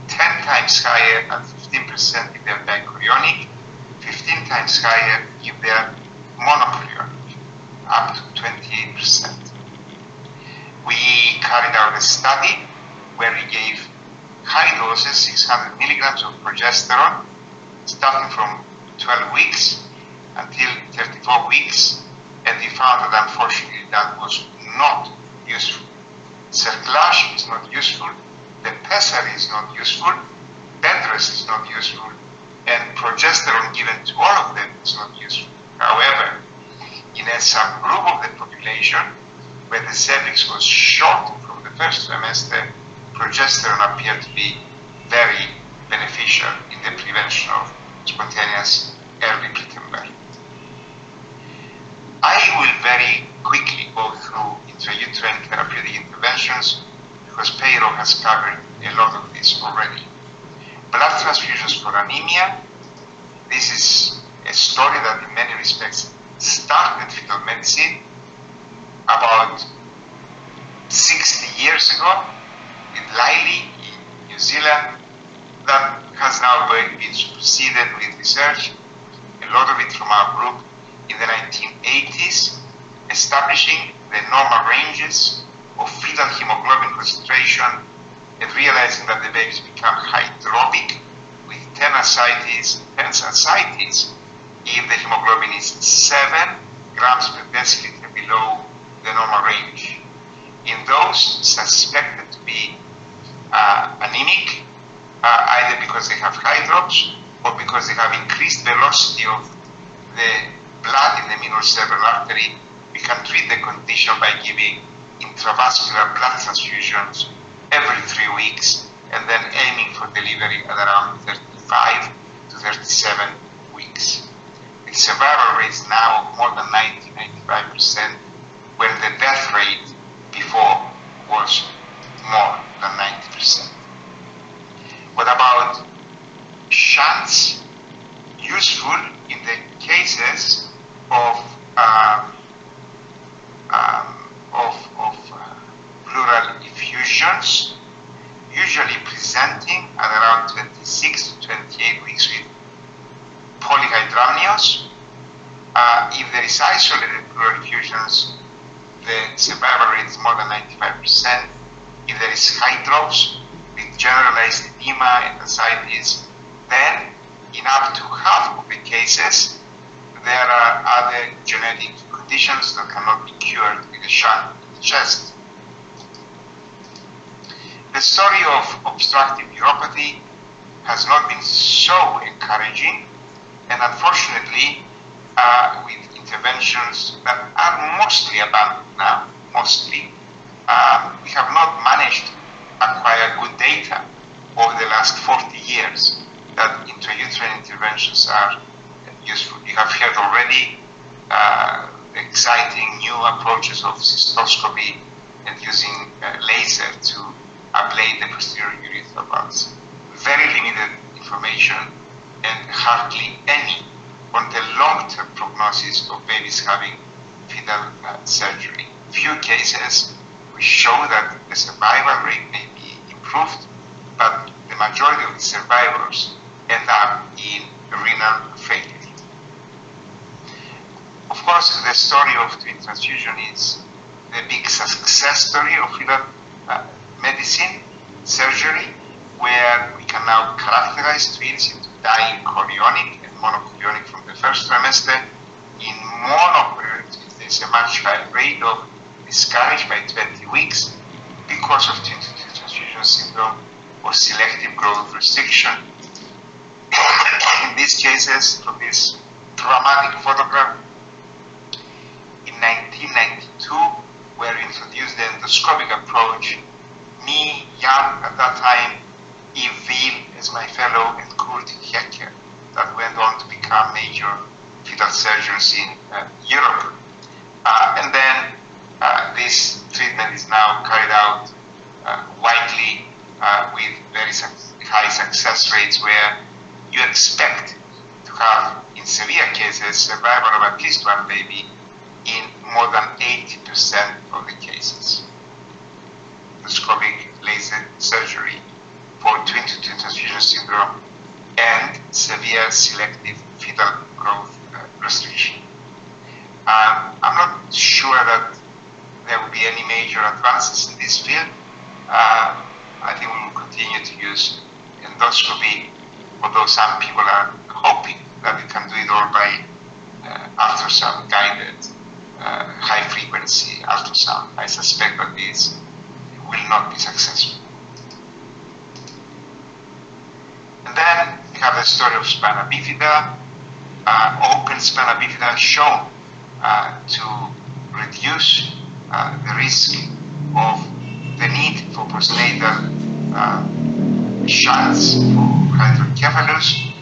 10 times higher at 15% if they are dichorionic, 15 times higher if they are monochorionic, up to 28%. We carried out a study where we gave high doses, 600 milligrams of progesterone, starting from 12 weeks until 34 weeks, and we found that unfortunately that was not useful. Cerclage is not useful, the pessary is not useful, Bedrest is not useful, and progesterone given to all of them is not useful. However, in a subgroup of the population where the cervix was short from the first trimester, progesterone appeared to be very beneficial in the prevention of spontaneous early preterm birth. I will very quickly go through intrauterine therapeutic interventions because Pedro has covered a lot of this already. Blood transfusions for anemia. This is a story that in many respects started fetal medicine about 60 years ago in Lyle in New Zealand. That has now been superseded with research, a lot of it from our group in the 1980s, establishing the normal ranges of fetal hemoglobin concentration and realizing that the babies become hydropic with 10 ascites if the hemoglobin is 7 grams per deciliter below the normal range. In those suspected to be anemic, either because they have hydrops or because they have increased velocity of the blood in the middle cerebral artery, we can treat the condition by giving intravascular blood transfusions every 3 weeks and then aiming for delivery at around 35 to 37 weeks. With survival rates now of more than 90-95%, when the death rate before was more than 90%. What about shunts? Useful in the cases of pleural effusions, usually presenting at around 26 to 28 weeks with polyhydramnios. If there is isolated pleural effusions, the survival rate is more than 95%. If there is hydrops with generalized edema and ascites, then in up to half of the cases, there are other genetic conditions that cannot be cured with a shunt in the chest. The story of obstructive neuropathy has not been so encouraging, and unfortunately, with interventions that are mostly abandoned now, we have not managed to acquire good data over the last 40 years that intrauterine interventions are useful. You have heard already exciting new approaches of cystoscopy and using laser to ablate the posterior urethral valves. Very limited information and hardly any on the long-term prognosis of babies having fetal surgery. Few cases which show that the survival rate may be improved, but the majority of the survivors end up in renal failure. Of course, the story of twin transfusion is the big success story of fetal medicine, surgery, where we can now characterize twins into dichorionic and monochorionic from the first trimester. In monochorionic twins, there's a much higher rate of miscarriage by 20 weeks because of twin-to-twin transfusion syndrome or selective growth restriction. In these cases, from this dramatic photograph, in 1992, where we introduced the endoscopic approach, me, young at that time, Yves Ville as my fellow, and Kurt Hecker, that went on to become major fetal surgeons in Europe. And then this treatment is now carried out widely with very high success rates, where you expect to have, in severe cases, survival of at least one baby in more than 80% of the cases. Endoscopic laser surgery for twin-to-twin transfusion syndrome and severe selective fetal growth restriction. I'm not sure that there will be any major advances in this field. I think we will continue to use endoscopy, although some people are hoping that we can do it all by ultrasound guided high frequency ultrasound. I suspect that this will not be successful. And then we have the story of spina bifida. Open spina bifida shown to reduce the risk of the need for postnatal shunts for hydrocephalus,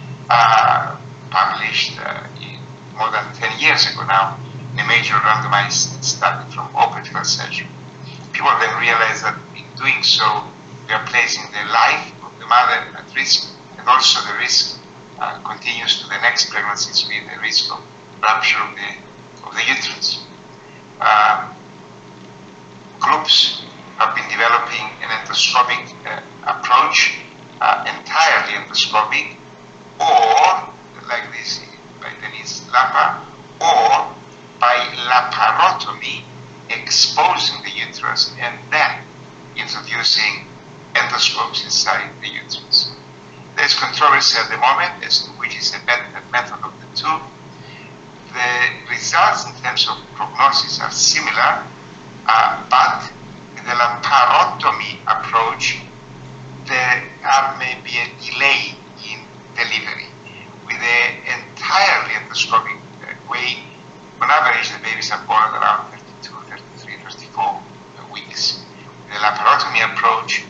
published more than 10 years ago now in a major randomized study from open fetal surgery. People then realize that in doing so, they are placing the life of the mother at risk, and also the risk continues to the next pregnancies with the risk of rupture of the uterus. Groups have been developing an endoscopic approach, entirely endoscopic, or like this by Denise Lapa, or by laparotomy, exposing the uterus and then introducing endoscopes inside the uterus. There's controversy at the moment as to which is the better method of the two. The results in terms of prognosis are similar, but with the laparotomy approach, there may be a delay in delivery. With the entirely endoscopic way, on average, the babies are born at around 32, 33, 34 weeks. With the laparotomy approach,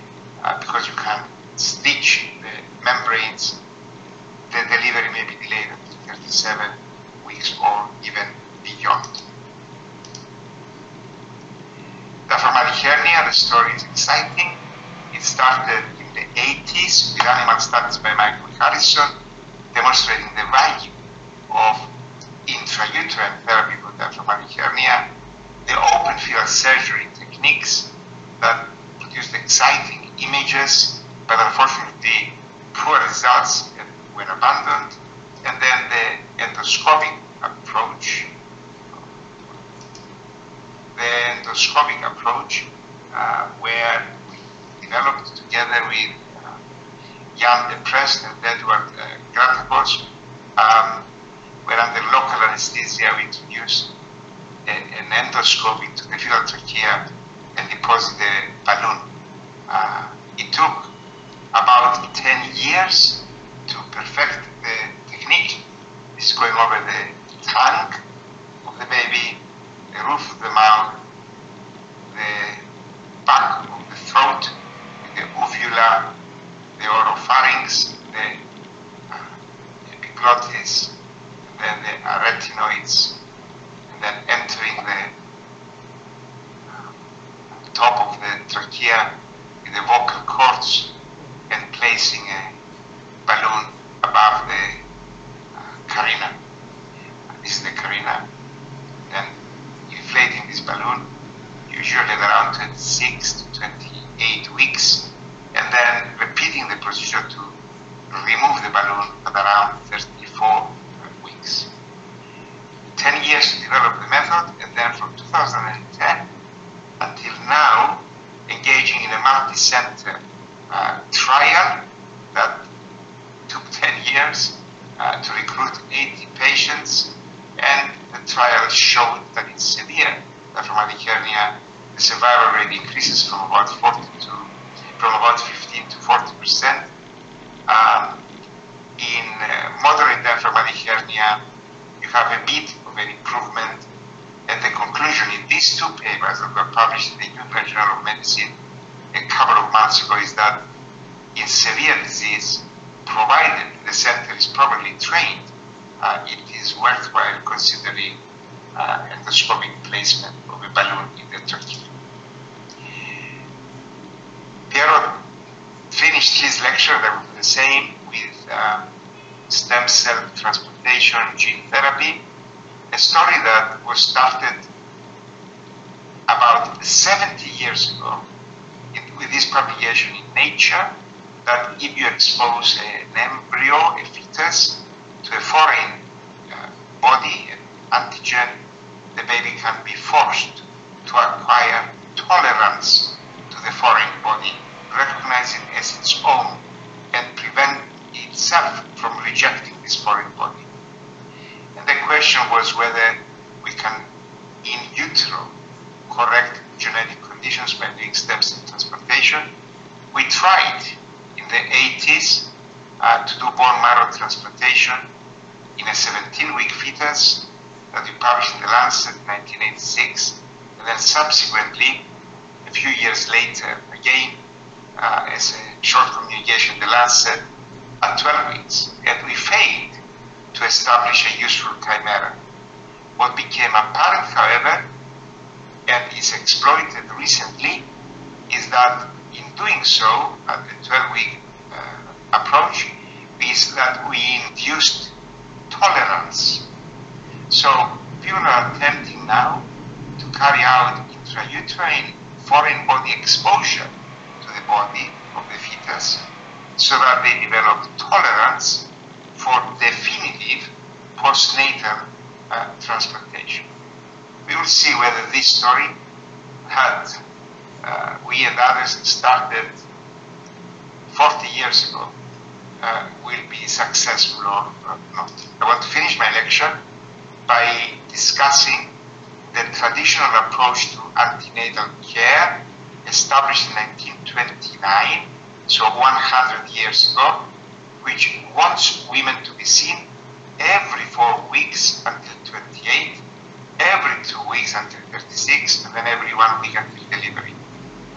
because you can stitch the membranes, the delivery may be delayed up to 37 weeks or even beyond. Diaphragmatic hernia, the story is exciting. It started in the 80s with animal studies by Michael Harrison, demonstrating the value of intrauterine therapy for diaphragmatic hernia, the open field surgery techniques that produced exciting images, but unfortunately poor results when abandoned, and then the endoscopic approach. Where we developed together with Jan Deprest and Edward Gratakos, where under local anesthesia we introduced an endoscope into the fetal trachea and deposit the balloon. It took about 10 years to perfect the technique. This is going over the tongue of the baby, the roof of the mouth, the back of the throat, the uvula, the oropharynx, the epiglottis, and then the arytenoids, and then entering the top of the trachea with the vocal cords and placing a balloon above the carina. This is the carina. Then inflating this balloon, usually at around 26 to 28 weeks, and then repeating the procedure to remove the balloon at around 34 weeks. 10 years to develop the method, and then from 2010 until now, engaging in a multi-center trial that took 10 years to recruit 80 patients, and the trial showed that in severe diaphragmatic hernia, the survival rate increases from about 15 to 40%. In moderate diaphragmatic hernia, you have a bit of an improvement, and the conclusion in these two papers that were published in the New England Journal of Medicine a couple of months ago is that in severe disease, provided the center is properly trained, it is worthwhile considering endoscopic placement of a balloon in the trachea. Piero finished his lecture, that was the same, with stem cell transplantation, gene therapy, a story that was started about 70 years ago with this publication in Nature, that if you expose an embryo, a fetus, to a foreign body, an antigen, the baby can be forced to acquire tolerance to the foreign body, recognize it as its own, and prevent itself from rejecting this foreign body. And the question was whether we can, in utero, correct genetic conditions by doing stem cell transplantation. We tried in the 80s to do bone marrow transplantation in a 17-week fetus that we published in The Lancet in 1986, and then subsequently, a few years later, again, as a short communication in The Lancet at 12 weeks, and we failed to establish a useful chimera. What became apparent, however, and is exploited recently, is that in doing so, at the 12-week approach, is that we induced tolerance. So people are attempting now to carry out intrauterine foreign body exposure to the body of the fetus so that they develop tolerance for definitive postnatal transplantation. We will see whether this story had we and others started 40 years ago will be successful or not. I want to finish my lecture by discussing the traditional approach to antenatal care established in 1929, so 100 years ago, which wants women to be seen every 4 weeks until 28, every 2 weeks until 36, and then every 1 week until delivery.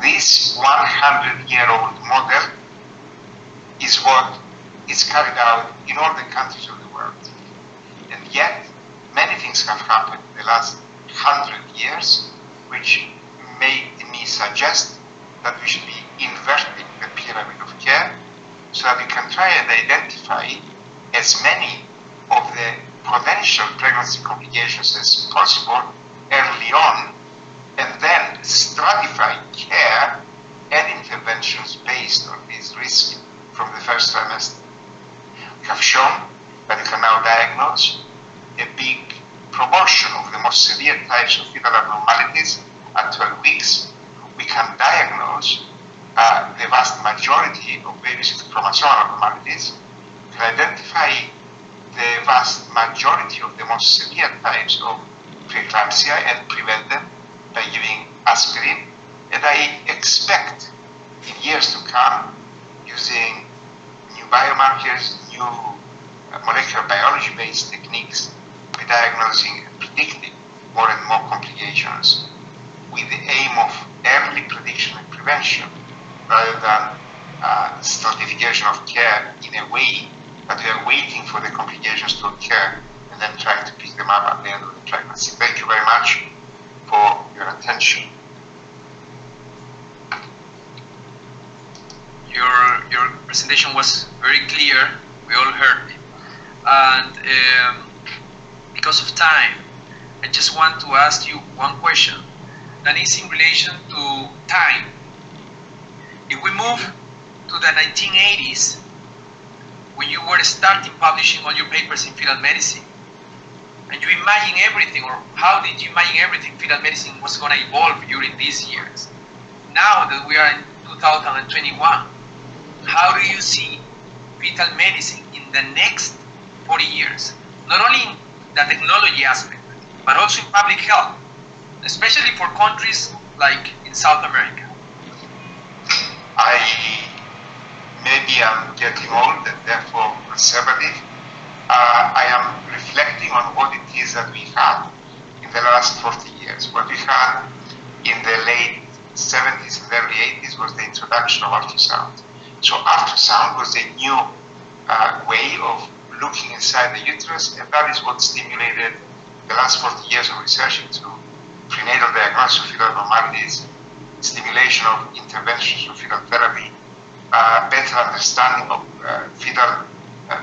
This 100-year-old model is what is carried out in all the countries of the world. And yet, many things have happened in the last 100 years, which made me suggest that we should be inverting the pyramid of care so that we can try and identify as many of the potential pregnancy complications as possible early on, and then stratify care and interventions based on this risk from the first trimester. We have shown that we can now diagnose a big proportion of the most severe types of fetal abnormalities at 12 weeks. We can diagnose the vast majority of babies with chromosomal abnormalities. We can identify the vast majority of the most severe types of preeclampsia and prevent them by giving aspirin. And I expect in years to come, using new biomarkers, new molecular biology-based techniques, by diagnosing and predicting more and more complications with the aim of early prediction and prevention rather than stratification of care in a way that we are waiting for the complications to occur and then trying to pick them up at the end of the pregnancy. Thank you very much for your attention. Your presentation was very clear. We all heard it. And because of time, I just want to ask you one question that is in relation to time. If we move to the 1980s, when you were starting publishing all your papers in fetal medicine, and you imagine everything, or how did you imagine everything fetal medicine was going to evolve during these years? Now that we are in 2021, how do you see fetal medicine in the next 40 years? Not only in the technology aspect, but also in public health, especially for countries like in South America. Maybe I'm getting old and therefore conservative. I am reflecting on what it is that we had in the last 40 years. What we had in the late 70s and early 80s was the introduction of ultrasound. So ultrasound was a new way of looking inside the uterus, and that is what stimulated the last 40 years of research into prenatal diagnosis of fetal abnormalities, stimulation of interventions of fetal therapy, better understanding of fetal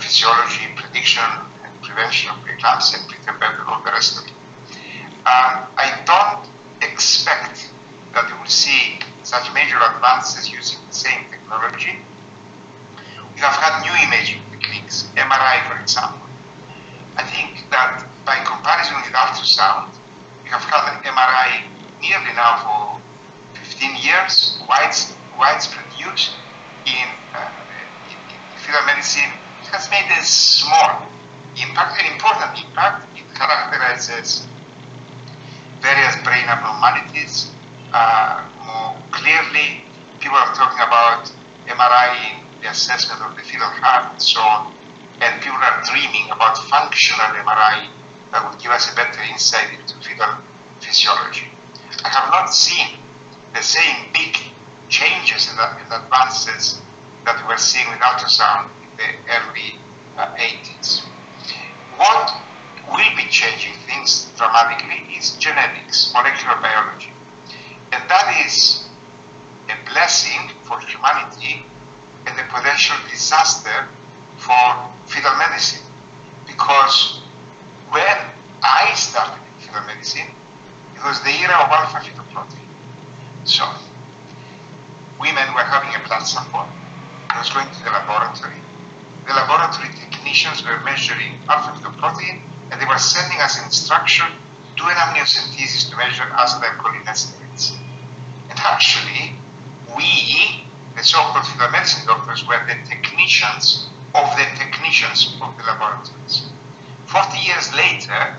physiology, prediction and prevention of preeclampsia and preterm birth and all the rest of it. I don't expect that we will see such major advances using the same technology. We have had new imaging techniques, MRI for example. I think that by comparison with ultrasound, we have had an MRI nearly now for 15 years, widespread use in fetal medicine. It has made a small impact, an important impact. It characterizes various brain abnormalities more clearly. People are talking about MRI, the assessment of the fetal heart and so on, and people are dreaming about functional MRI that would give us a better insight into fetal physiology. I have not seen the same big changes and advances that we were seeing with ultrasound in the early 80s. What will be changing things dramatically is genetics, molecular biology. And that is a blessing for humanity and a potential disaster for fetal medicine. Because when I started in fetal medicine, it was the era of alpha-fetoprotein. So, women were having a blood sample. I was going to the laboratory. The laboratory technicians were measuring alpha-fetoprotein, and they were sending us instruction, do an amniocentesis to measure acetylcholinesterase. And actually, we, the so-called fetal medicine doctors, were the technicians of the laboratories. 40 years later,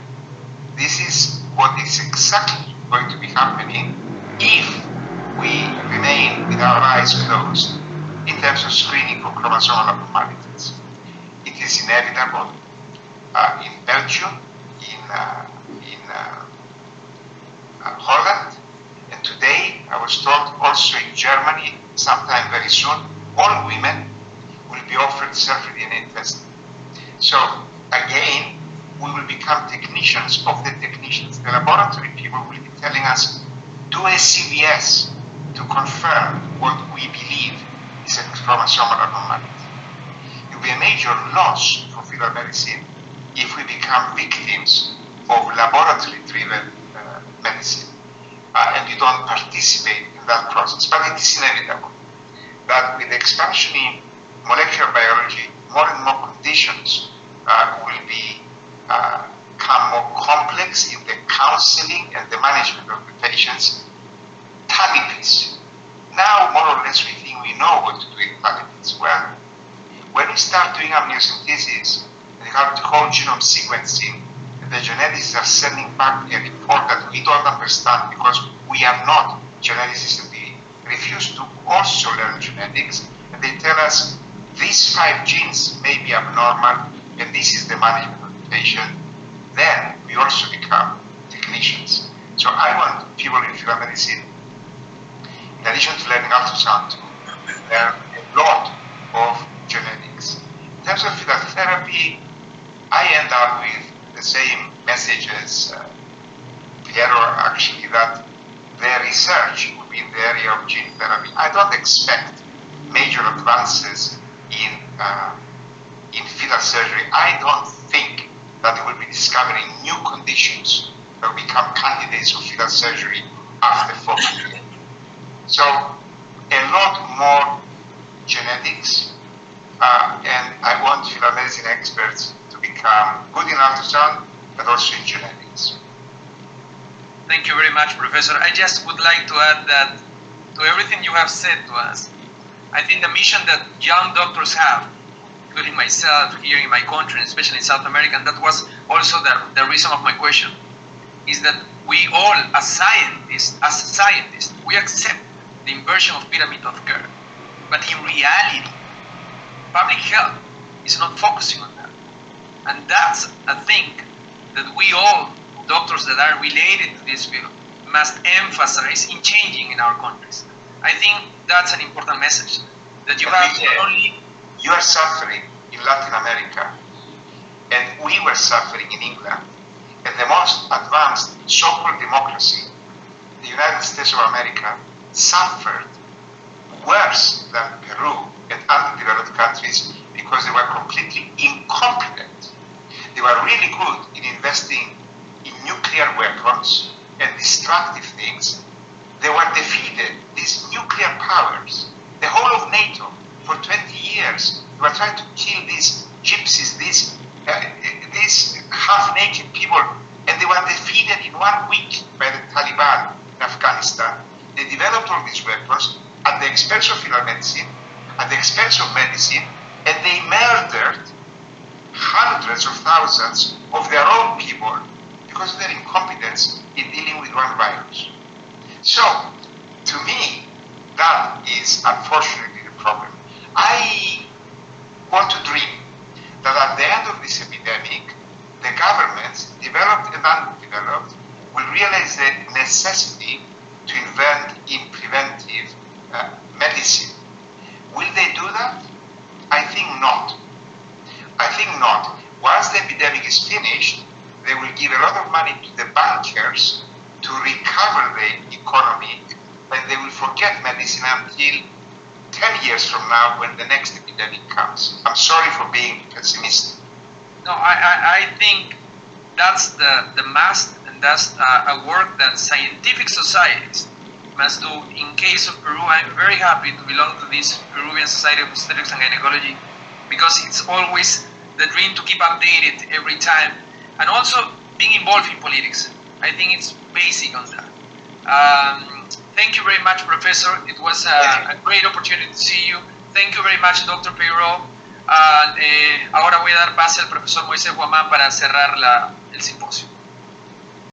this is what is exactly going to be happening if we remain with our eyes closed in terms of screening for chromosomal abnormalities. It is inevitable in Belgium, in Holland, and today I was told also in Germany, sometime very soon, all women will be offered cell-free DNA testing. So again, we will become technicians of the technicians. The laboratory people will be telling us, do a CVS, to confirm what we believe is a chromosomal abnormality. It will be a major loss for fetal medicine if we become victims of laboratory-driven medicine and you don't participate in that process. But it is inevitable that with the expansion in molecular biology, more and more conditions will become more complex in the counseling and the management of the patients. Talipes. Now, more or less, we think we know what to do with talipes. Well, when we start doing amniocentesis, and you have whole genome sequencing, the geneticists are sending back a report that we don't understand because we are not geneticists and we refuse to also learn genetics, and they tell us these 5 genes may be abnormal and this is the management of the patient, then we also become technicians. So I want people in fetal medicine, in addition to learning ultrasound, to learn a lot of genetics. In terms of fetal therapy, I end up with the same message as Piero, actually, that the research will be in the area of gene therapy. I don't expect major advances in fetal surgery. I don't think that we will be discovering new conditions that will become candidates for fetal surgery after 40 years. So a lot more genetics, and I want fetal medicine experts to become good in ultrasound, but also in genetics. Thank you very much, Professor. I just would like to add that to everything you have said to us, I think the mission that young doctors have, including myself here in my country, especially in South America, and that was also the reason of my question, is that we all, as scientists, we accept the inversion of pyramid of care. But in reality, public health is not focusing on that. And that's a thing that we all, doctors that are related to this field, must emphasize in changing in our countries. I think that's an important message, that you have not only... You are suffering in Latin America, and we were suffering in England, and the most advanced so-called democracy, the United States of America, suffered worse than Peru and underdeveloped countries because they were completely incompetent. They were really good in investing in nuclear weapons and destructive things. They were defeated, these nuclear powers, the whole of NATO, for 20 years. They were trying to kill these gypsies, these half-naked people, and they were defeated in 1 week by the Taliban in Afghanistan. They developed all these weapons at the expense of fetal medicine, at the expense of medicine, and they murdered hundreds of thousands of their own people because of their incompetence in dealing with one virus. So, to me, that is unfortunately the problem. I want to dream that at the end of this epidemic, the governments, developed and undeveloped, will realize the necessity to invent in preventive medicine. Will they do that? I think not. I think not. Once the epidemic is finished, they will give a lot of money to the bankers to recover the economy, and they will forget medicine until 10 years from now when the next epidemic comes. I'm sorry for being pessimistic. No, I think that's the must, and that's a work that scientific societies must do. In case of Peru, I'm very happy to belong to this Peruvian Society of Obstetrics and Gynecology, because it's always the dream to keep updated every time, and also being involved in politics. I think it's basic on that. Thank you very much, Professor. It was a great opportunity to see you. Thank you very much, Dr. Peiro. Ahora voy a dar pase al profesor Moisés Guamán para cerrar el simposio.